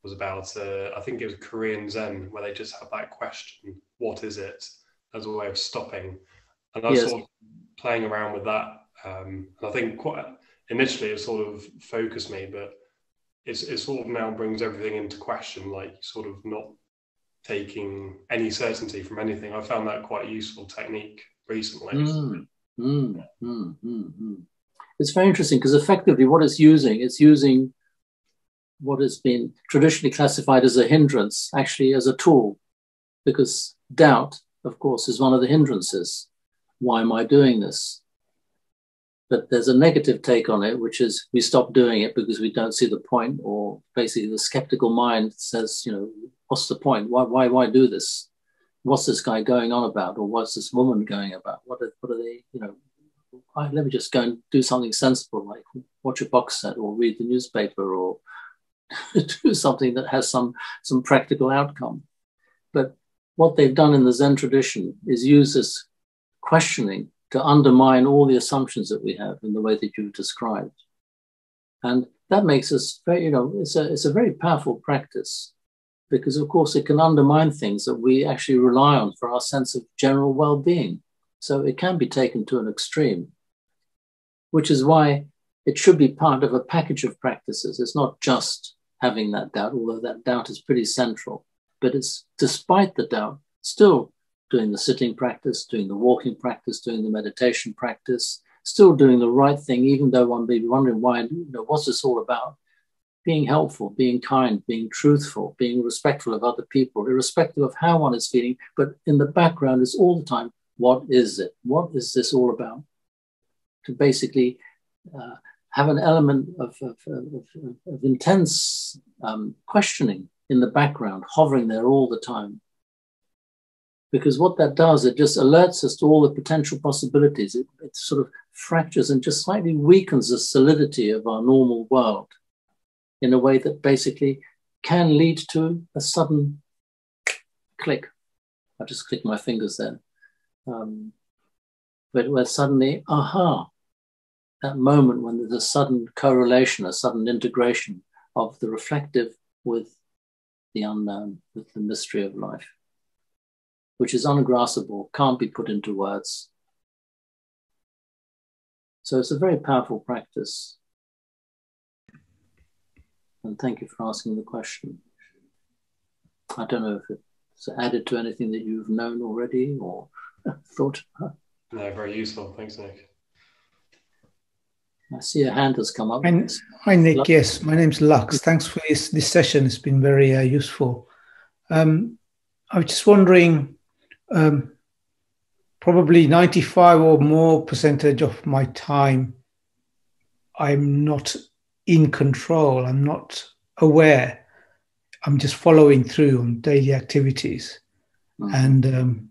was about, I think it was Korean Zen, where they just have that question, what is it, as a way of stopping. And I was sort of playing around with that. And I think quite initially it sort of focused me, but it sort of now brings everything into question, like sort of not taking any certainty from anything. I found that quite a useful technique recently. It's very interesting because effectively what it's using what has been traditionally classified as a hindrance actually as a tool, because doubt, of course, is one of the hindrances. Why am I doing this? But there's a negative take on it, which is we stop doing it because we don't see the point, or basically the skeptical mind says, what's the point? Why do this? What's this guy going on about? Or what's this woman going about? What are they, let me just go and do something sensible, like watch a box set or read the newspaper or do something that has some practical outcome. But what they've done in the Zen tradition is use this questioning to undermine all the assumptions that we have in the way that you've described. And that makes us very, it's a very powerful practice, because of course it can undermine things that we actually rely on for our sense of general well-being. So it can be taken to an extreme, which is why it should be part of a package of practices. It's not just having that doubt, although that doubt is pretty central, but it's despite the doubt, still doing the sitting practice, doing the walking practice, doing the meditation practice, still doing the right thing, even though one may be wondering why, what's this all about? Being helpful, being kind, being truthful, being respectful of other people, irrespective of how one is feeling, but in the background is all the time, what is it? What is this all about? To basically have an element of intense questioning in the background, hovering there all the time. Because what that does, it just alerts us to all the potential possibilities. It sort of fractures and just slightly weakens the solidity of our normal world in a way that basically can lead to a sudden click. I just clicked my fingers there. But where suddenly, aha, that moment when there's a sudden correlation, a sudden integration of the reflective with the unknown, with the mystery of life, which is ungraspable, can't be put into words. So it's a very powerful practice. And thank you for asking the question. I don't know if it's added to anything that you've known already or thought. No, very useful. Thanks, Nick. I see a hand has come up. Hi, Nick. Lux? Yes, my name's Lux. Thanks for this session. It's been very useful. I was just wondering, probably 95 or more percentage of my time, I'm not in control. I'm not aware. I'm just following through on daily activities. Mm-hmm.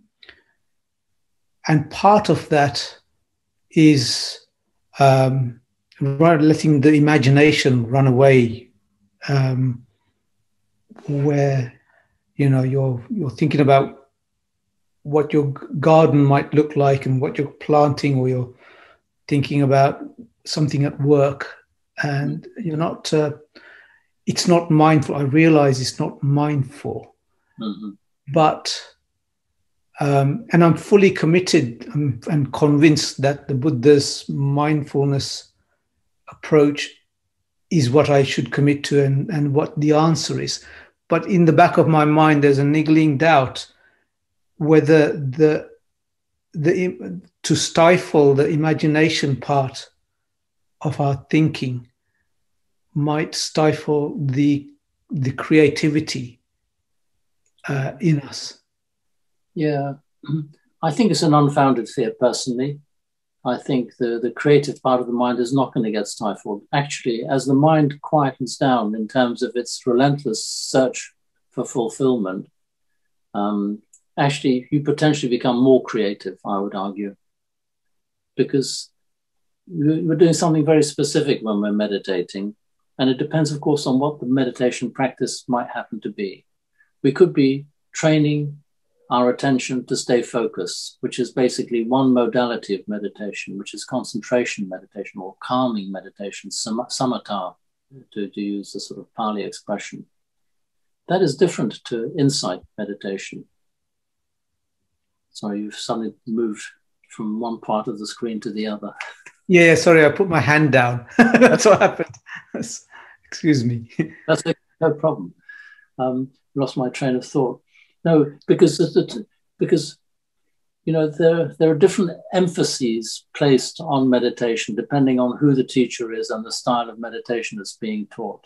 And part of that is letting the imagination run away, where you're thinking about what your garden might look like and what you're planting, or you're thinking about something at work, and you're not. It's not mindful. I realize it's not mindful, but. And I'm fully committed and convinced that the Buddha's mindfulness approach is what I should commit to and what the answer is. But in the back of my mind, there's a niggling doubt whether to stifle the imagination part of our thinking might stifle the creativity in us? Yeah, I think it's an unfounded fear personally. I think the creative part of the mind is not going to get stifled. Actually, as the mind quietens down in terms of its relentless search for fulfillment, actually you potentially become more creative, I would argue, because we're doing something very specific when we're meditating. And it depends, of course, on what the meditation practice might happen to be. We could be training our attention to stay focused, which is basically one modality of meditation, which is concentration meditation or calming meditation, samatha, to use the sort of Pali expression. That is different to insight meditation. Sorry, you've suddenly moved from one part of the screen to the other. Yeah, sorry, I put my hand down. That's what happened. Excuse me. That's no problem. Lost my train of thought. No, because you know there are different emphases placed on meditation depending on who the teacher is and the style of meditation that's being taught.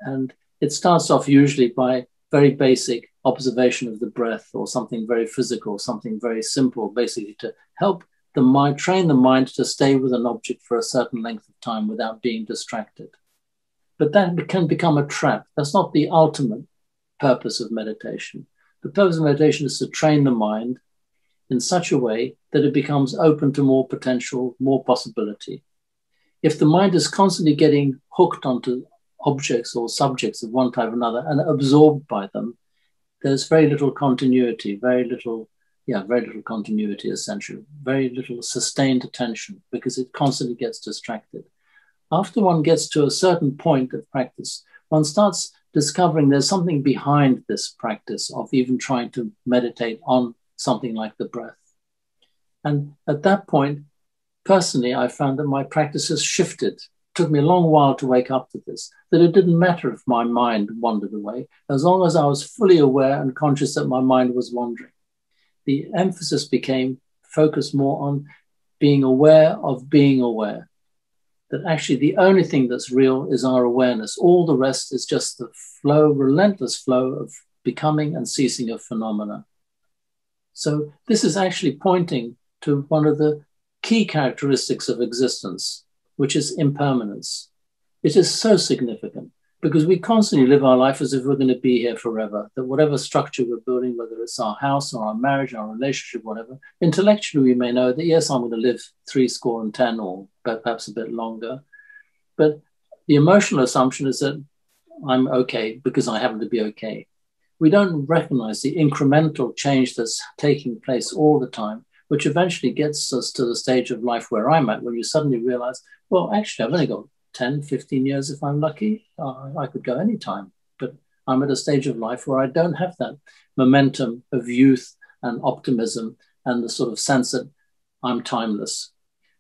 And it starts off usually by very basic observation of the breath or something very physical, something very simple, basically to help the mind, train the mind to stay with an object for a certain length of time without being distracted. But that can become a trap. That's not the ultimate purpose of meditation. The purpose of meditation is to train the mind in such a way that it becomes open to more potential, more possibility. If the mind is constantly getting hooked onto objects or subjects of one type or another and absorbed by them, there's very little continuity, very little continuity essentially, very little sustained attention because it constantly gets distracted. After one gets to a certain point of practice, one starts discovering there's something behind this practice of even trying to meditate on something like the breath. And at that point, personally, I found that my practice has shifted. It took me a long while to wake up to this, that it didn't matter if my mind wandered away, as long as I was fully aware and conscious that my mind was wandering. The emphasis became focused more on being aware of being aware. That actually the only thing that's real is our awareness. All the rest is just the flow, relentless flow of becoming and ceasing of phenomena. So this is actually pointing to one of the key characteristics of existence, which is impermanence. It is so significant because we constantly live our life as if we're going to be here forever, that whatever structure we're building, whether it's our house or our marriage, our relationship, whatever, intellectually we may know that, yes, I'm going to live 70 or perhaps a bit longer. But the emotional assumption is that I'm okay because I happen to be okay. We don't recognize the incremental change that's taking place all the time, which eventually gets us to the stage of life where I'm at, when you suddenly realize, well, actually, I've only got 10, 15 years if I'm lucky. I could go anytime, but I'm at a stage of life where I don't have that momentum of youth and optimism and the sort of sense that I'm timeless.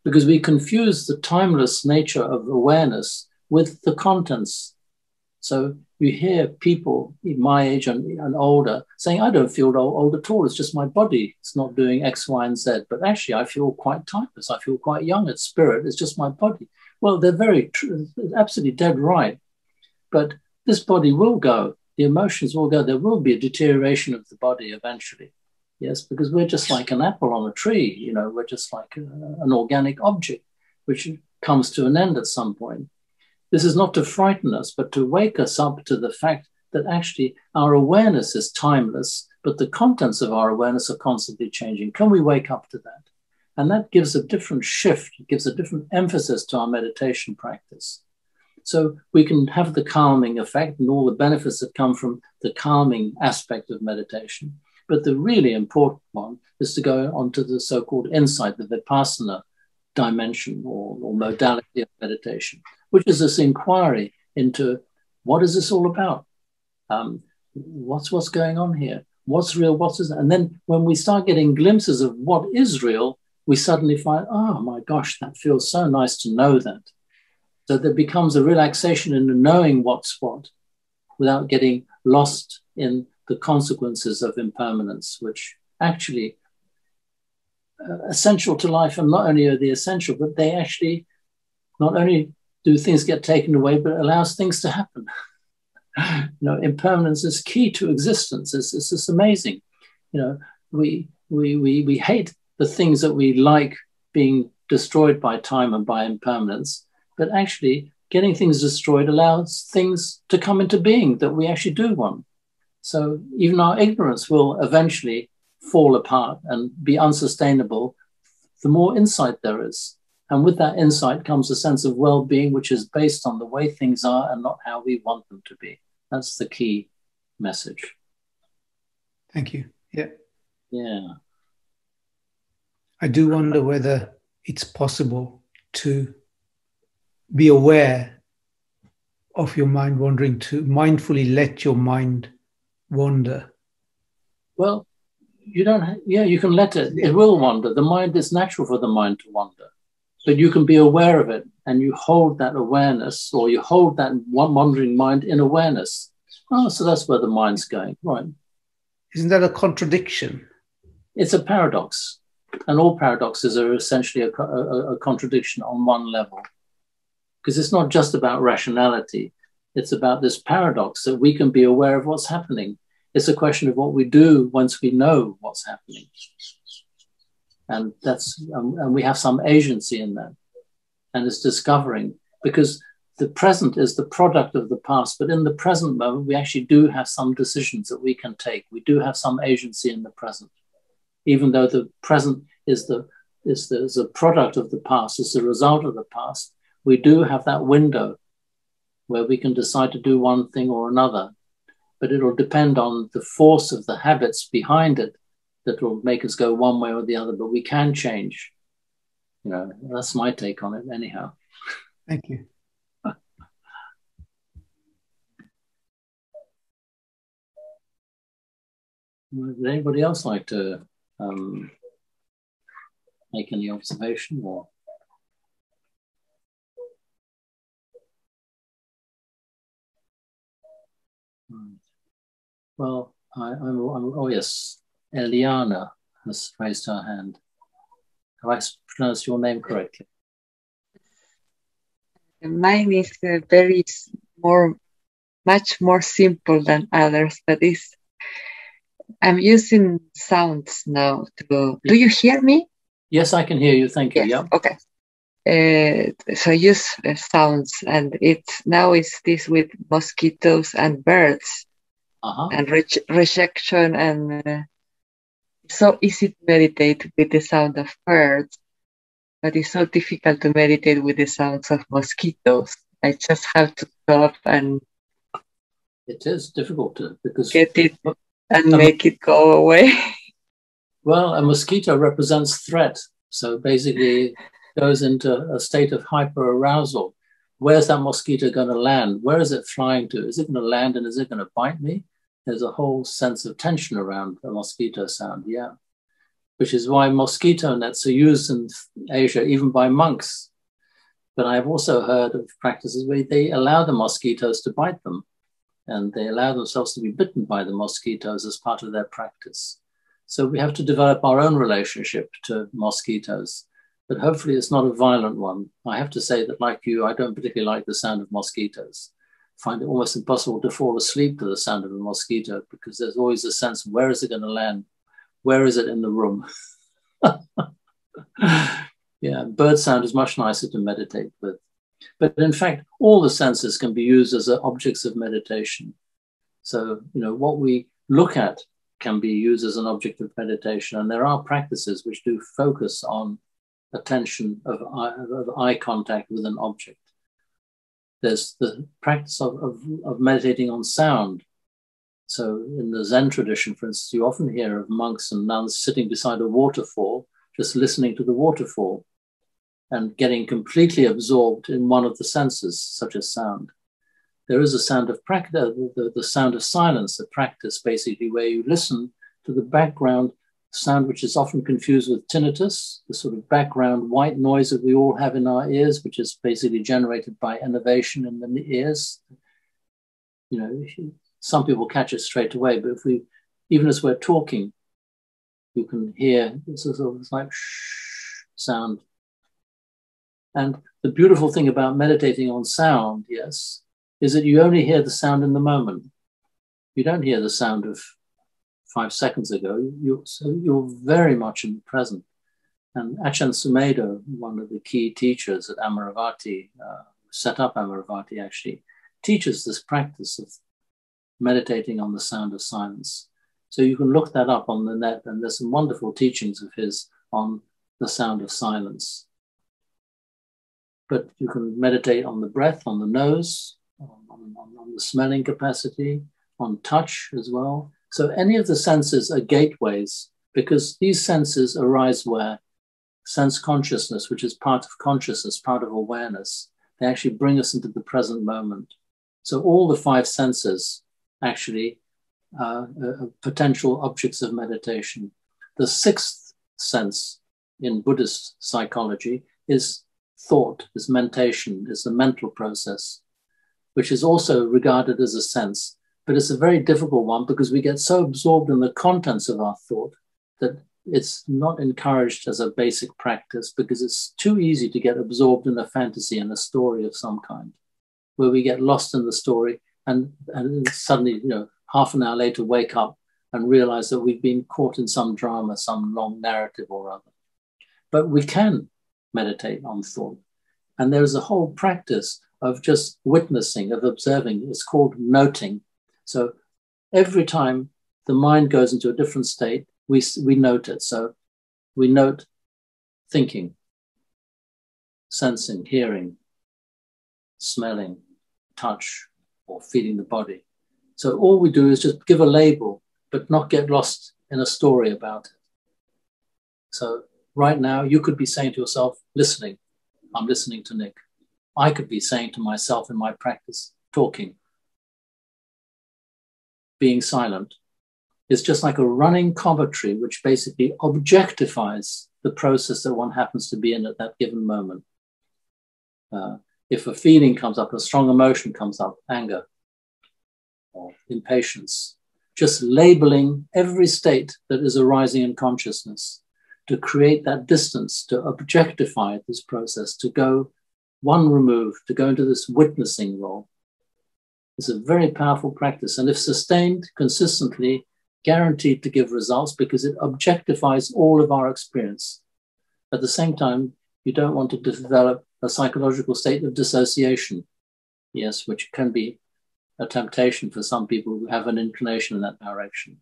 Because we confuse the timeless nature of awareness with the contents. So you hear people my age and older saying, I don't feel old at all. It's just my body. It's not doing X, Y, and Z. But actually, I feel quite timeless. I feel quite young at spirit. It's just my body. Well, they're very true, absolutely dead right. But this body will go. The emotions will go. There will be a deterioration of the body eventually. Yes, because we're just like an apple on a tree. You know, we're just like an organic object, which comes to an end at some point. This is not to frighten us, but to wake us up to the fact that actually our awareness is timeless, but the contents of our awareness are constantly changing. Can we wake up to that? And that gives a different shift, it gives a different emphasis to our meditation practice. So we can have the calming effect and all the benefits that come from the calming aspect of meditation. But the really important one is to go on to the so-called insight, the vipassana dimension or modality of meditation, which is this inquiry into what is this all about? What's going on here? What's real? What is? And then when we start getting glimpses of what is real, we suddenly find, oh my gosh, that feels so nice to know that. So there becomes a relaxation in knowing what's what without getting lost in the consequences of impermanence, which actually essential to life. And not only are they essential, but they actually not only do things get taken away, but allows things to happen. Impermanence is key to existence. It's just amazing. We hate the things that we like being destroyed by time and by impermanence, but actually getting things destroyed allows things to come into being that we actually do want. So even our ignorance will eventually fall apart and be unsustainable the more insight there is. And with that insight comes a sense of well-being, which is based on the way things are and not how we want them to be. That's the key message. Thank you. Yeah. Yeah. I do wonder whether it's possible to be aware of your mind wandering, to mindfully let your mind wander. Well, you can let it. It will wander. The mind is natural for the mind to wander. But you can be aware of it and you hold that awareness, or you hold that wandering mind in awareness. Oh, so that's where the mind's going. Right. Isn't that a contradiction? It's a paradox. And all paradoxes are essentially a contradiction on one level. Because it's not just about rationality. It's about this paradox that we can be aware of what's happening. It's a question of what we do once we know what's happening. And and we have some agency in that. And it's discovering, because the present is the product of the past, but in the present moment, we actually do have some decisions that we can take. We do have some agency in the present. Even though the present is the product of the past, is the result of the past, we do have that window where we can decide to do one thing or another. But it'll depend on the force of the habits behind it that will make us go one way or the other, but we can change. That's my take on it anyhow. Thank you. Would anybody else like to make any observation or? Well, oh yes, Eliana has raised her hand. Have I pronounced your name correctly? Mine is much more simple than others, but I'm using sounds now do you hear me? Yes, I can hear you. Thank you. Yes. Yeah. Okay. So use sounds, and now it's this with mosquitoes and birds, and rejection, and so easy to meditate with the sound of birds, but it's so difficult to meditate with the sounds of mosquitoes. I just have to stop, and it is difficult because get it and make it go away. Well, a mosquito represents threat, so basically it goes into a state of hyper-arousal. Where's that mosquito going to land? Where is it flying to? Is it going to land and is it going to bite me? There's a whole sense of tension around a mosquito sound, yeah. Which is why mosquito nets are used in Asia, even by monks. But I've also heard of practices where they allow the mosquitoes to bite them, and they allow themselves to be bitten by the mosquitoes as part of their practice. So we have to develop our own relationship to mosquitoes, but hopefully it's not a violent one. I have to say that, like you, I don't particularly like the sound of mosquitoes. I find it almost impossible to fall asleep to the sound of a mosquito because there's always a sense, where is it going to land? Where is it in the room? Yeah, bird sound is much nicer to meditate with. But in fact, all the senses can be used as objects of meditation. So, what we look at can be used as an object of meditation. And there are practices which do focus on attention of eye contact with an object. There's the practice of meditating on sound. So in the Zen tradition, for instance, you often hear of monks and nuns sitting beside a waterfall, just listening to the waterfall and getting completely absorbed in one of the senses, such as sound. There is a sound of practice, the sound of silence, a practice basically where you listen to the background sound, which is often confused with tinnitus, the sort of background white noise that we all have in our ears, which is basically generated by innervation in the ears. Some people catch it straight away, but even as we're talking, you can hear this sort of like shh sound. And the beautiful thing about meditating on sound, yes, is that you only hear the sound in the moment. You don't hear the sound of 5 seconds ago. So you're very much in the present. And Ajahn Sumedho, one of the key teachers at Amaravati, set up Amaravati actually, teaches this practice of meditating on the sound of silence. So you can look that up on the net, and there's some wonderful teachings of his on the sound of silence. But you can meditate on the breath, on the nose, on the smelling capacity, on touch as well. So any of the senses are gateways, because these senses arise where sense consciousness, which is part of consciousness, part of awareness, they actually bring us into the present moment. So all the 5 senses actually are potential objects of meditation. The 6th sense in Buddhist psychology is thought, is mentation, is the mental process, which is also regarded as a sense. But it's a very difficult one because we get so absorbed in the contents of our thought that it's not encouraged as a basic practice, because it's too easy to get absorbed in a fantasy and a story of some kind, where we get lost in the story and suddenly, half an hour later wake up and realize that we've been caught in some drama, some long narrative or other. But we can meditate on thought. And there's a whole practice of just witnessing, of observing. It's called noting. So every time the mind goes into a different state, we note it. So we note thinking, sensing, hearing, smelling, touch, or feeling the body. So all we do is just give a label, but not get lost in a story about it. So right now, you could be saying to yourself, listening. I'm listening to Nick. I could be saying to myself in my practice, talking. Being silent. It's just like a running commentary, which basically objectifies the process that one happens to be in at that given moment. If a feeling comes up, a strong emotion comes up, anger or impatience, just labeling every state that is arising in consciousness to create that distance, to objectify this process, to go one remove, to go into this witnessing role. It's a very powerful practice. And if sustained consistently, guaranteed to give results, because it objectifies all of our experience. At the same time, you don't want to develop a psychological state of dissociation, yes, which can be a temptation for some people who have an inclination in that direction.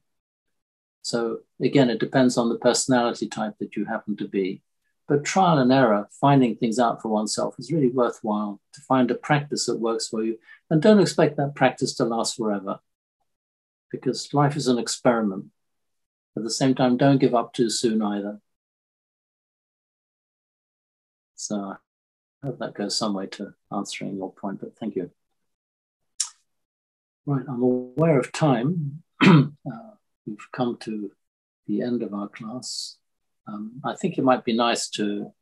So again, it depends on the personality type that you happen to be. But trial and error, finding things out for oneself, is really worthwhile, to find a practice that works for you. And don't expect that practice to last forever, because life is an experiment. At the same time, don't give up too soon either. So I hope that goes some way to answering your point, but thank you. Right, I'm aware of time. We've come to the end of our class. I think it might be nice to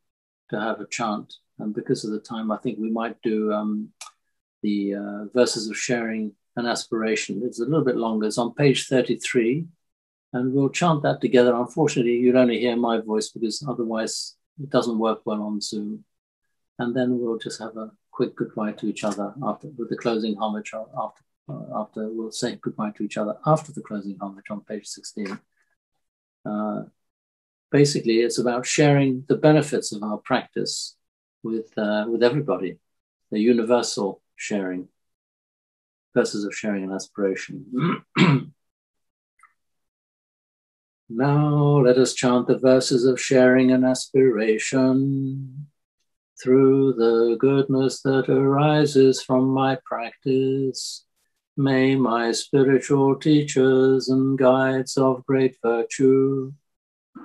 have a chant, and because of the time, I think we might do the verses of sharing and aspiration. It's a little bit longer. It's on page 33, and we'll chant that together. Unfortunately, you'd only hear my voice, because otherwise it doesn't work well on Zoom. And then we'll just have a quick goodbye to each other after, with the closing homage. After we'll say goodbye to each other after the closing homage on page 16. Basically, it's about sharing the benefits of our practice with everybody, the universal sharing, verses of sharing and aspiration. Now let us chant the verses of sharing and aspiration. Through the goodness that arises from my practice, may my spiritual teachers and guides of great virtue,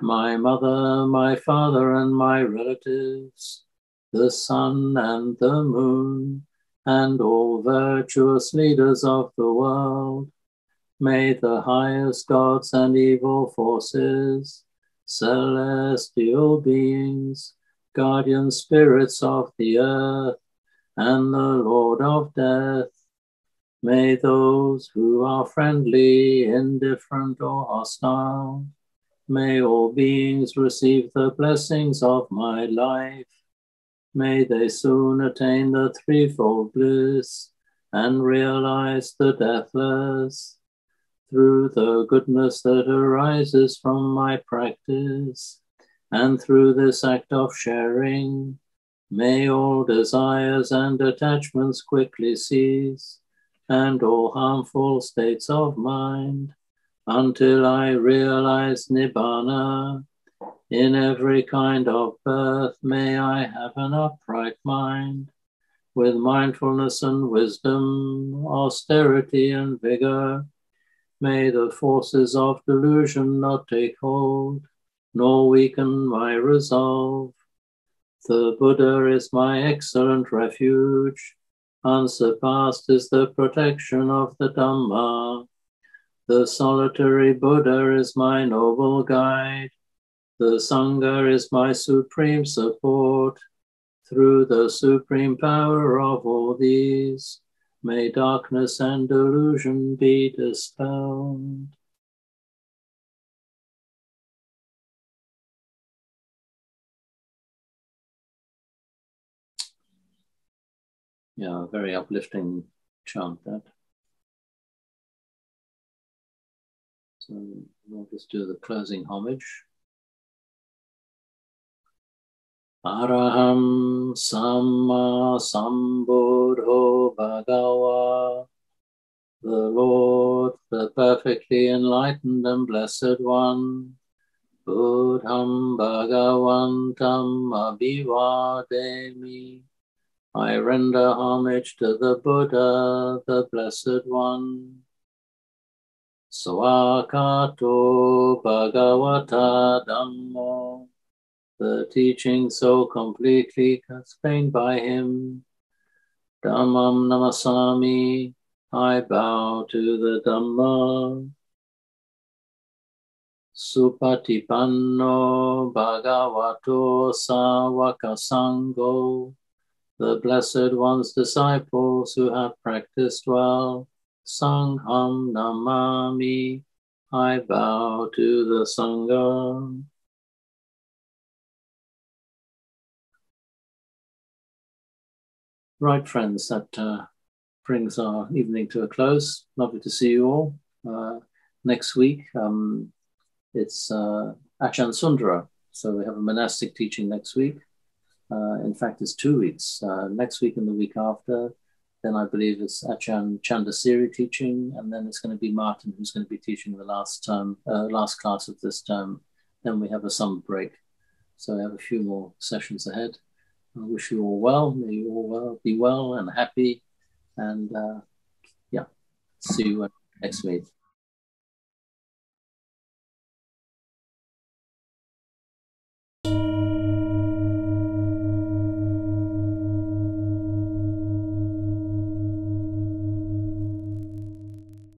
my mother, my father, and my relatives, the sun and the moon, and all virtuous leaders of the world, may the highest gods and evil forces, celestial beings, guardian spirits of the earth, and the Lord of death, may those who are friendly, indifferent, or hostile, may all beings receive the blessings of my life. May they soon attain the threefold bliss, and realize the deathless. Through the goodness that arises from my practice, and through this act of sharing, may all desires and attachments quickly cease, and all harmful states of mind, until I realize Nibbana. In every kind of birth, may I have an upright mind, with mindfulness and wisdom, austerity and vigor. May the forces of delusion not take hold, nor weaken my resolve. The Buddha is my excellent refuge. Unsurpassed is the protection of the Dhamma. The solitary Buddha is my noble guide. The Sangha is my supreme support. Through the supreme power of all these, may darkness and delusion be dispelled. Yeah, very uplifting chant that. So we'll just do the closing homage. Araham Samma Sambuddho Bhagawa. The Lord, the perfectly enlightened and blessed one, Buddham Bhagavantam Abhivademi. I render homage to the Buddha, the blessed one. Swakato Bhagavata Dhammo. The teaching so completely explained by him. Dhammam Namasami. I bow to the Dhamma. Supatipanno Bhagavato Sāvaka Sangho. The Blessed One's disciples who have practiced well. Sangham Namami. I bow to the Sangha. Right, friends, that brings our evening to a close. Lovely to see you all. Next week, it's Ajahn Sundara. So we have a monastic teaching next week. In fact, it's 2 weeks. Next week and the week after, then I believe it's Ajahn Chandasiri teaching, and then it's going to be Martin who's going to be teaching the last class of this term. Then we have a summer break. So we have a few more sessions ahead. I wish you all well. May you all be well and happy. And yeah, see you next week.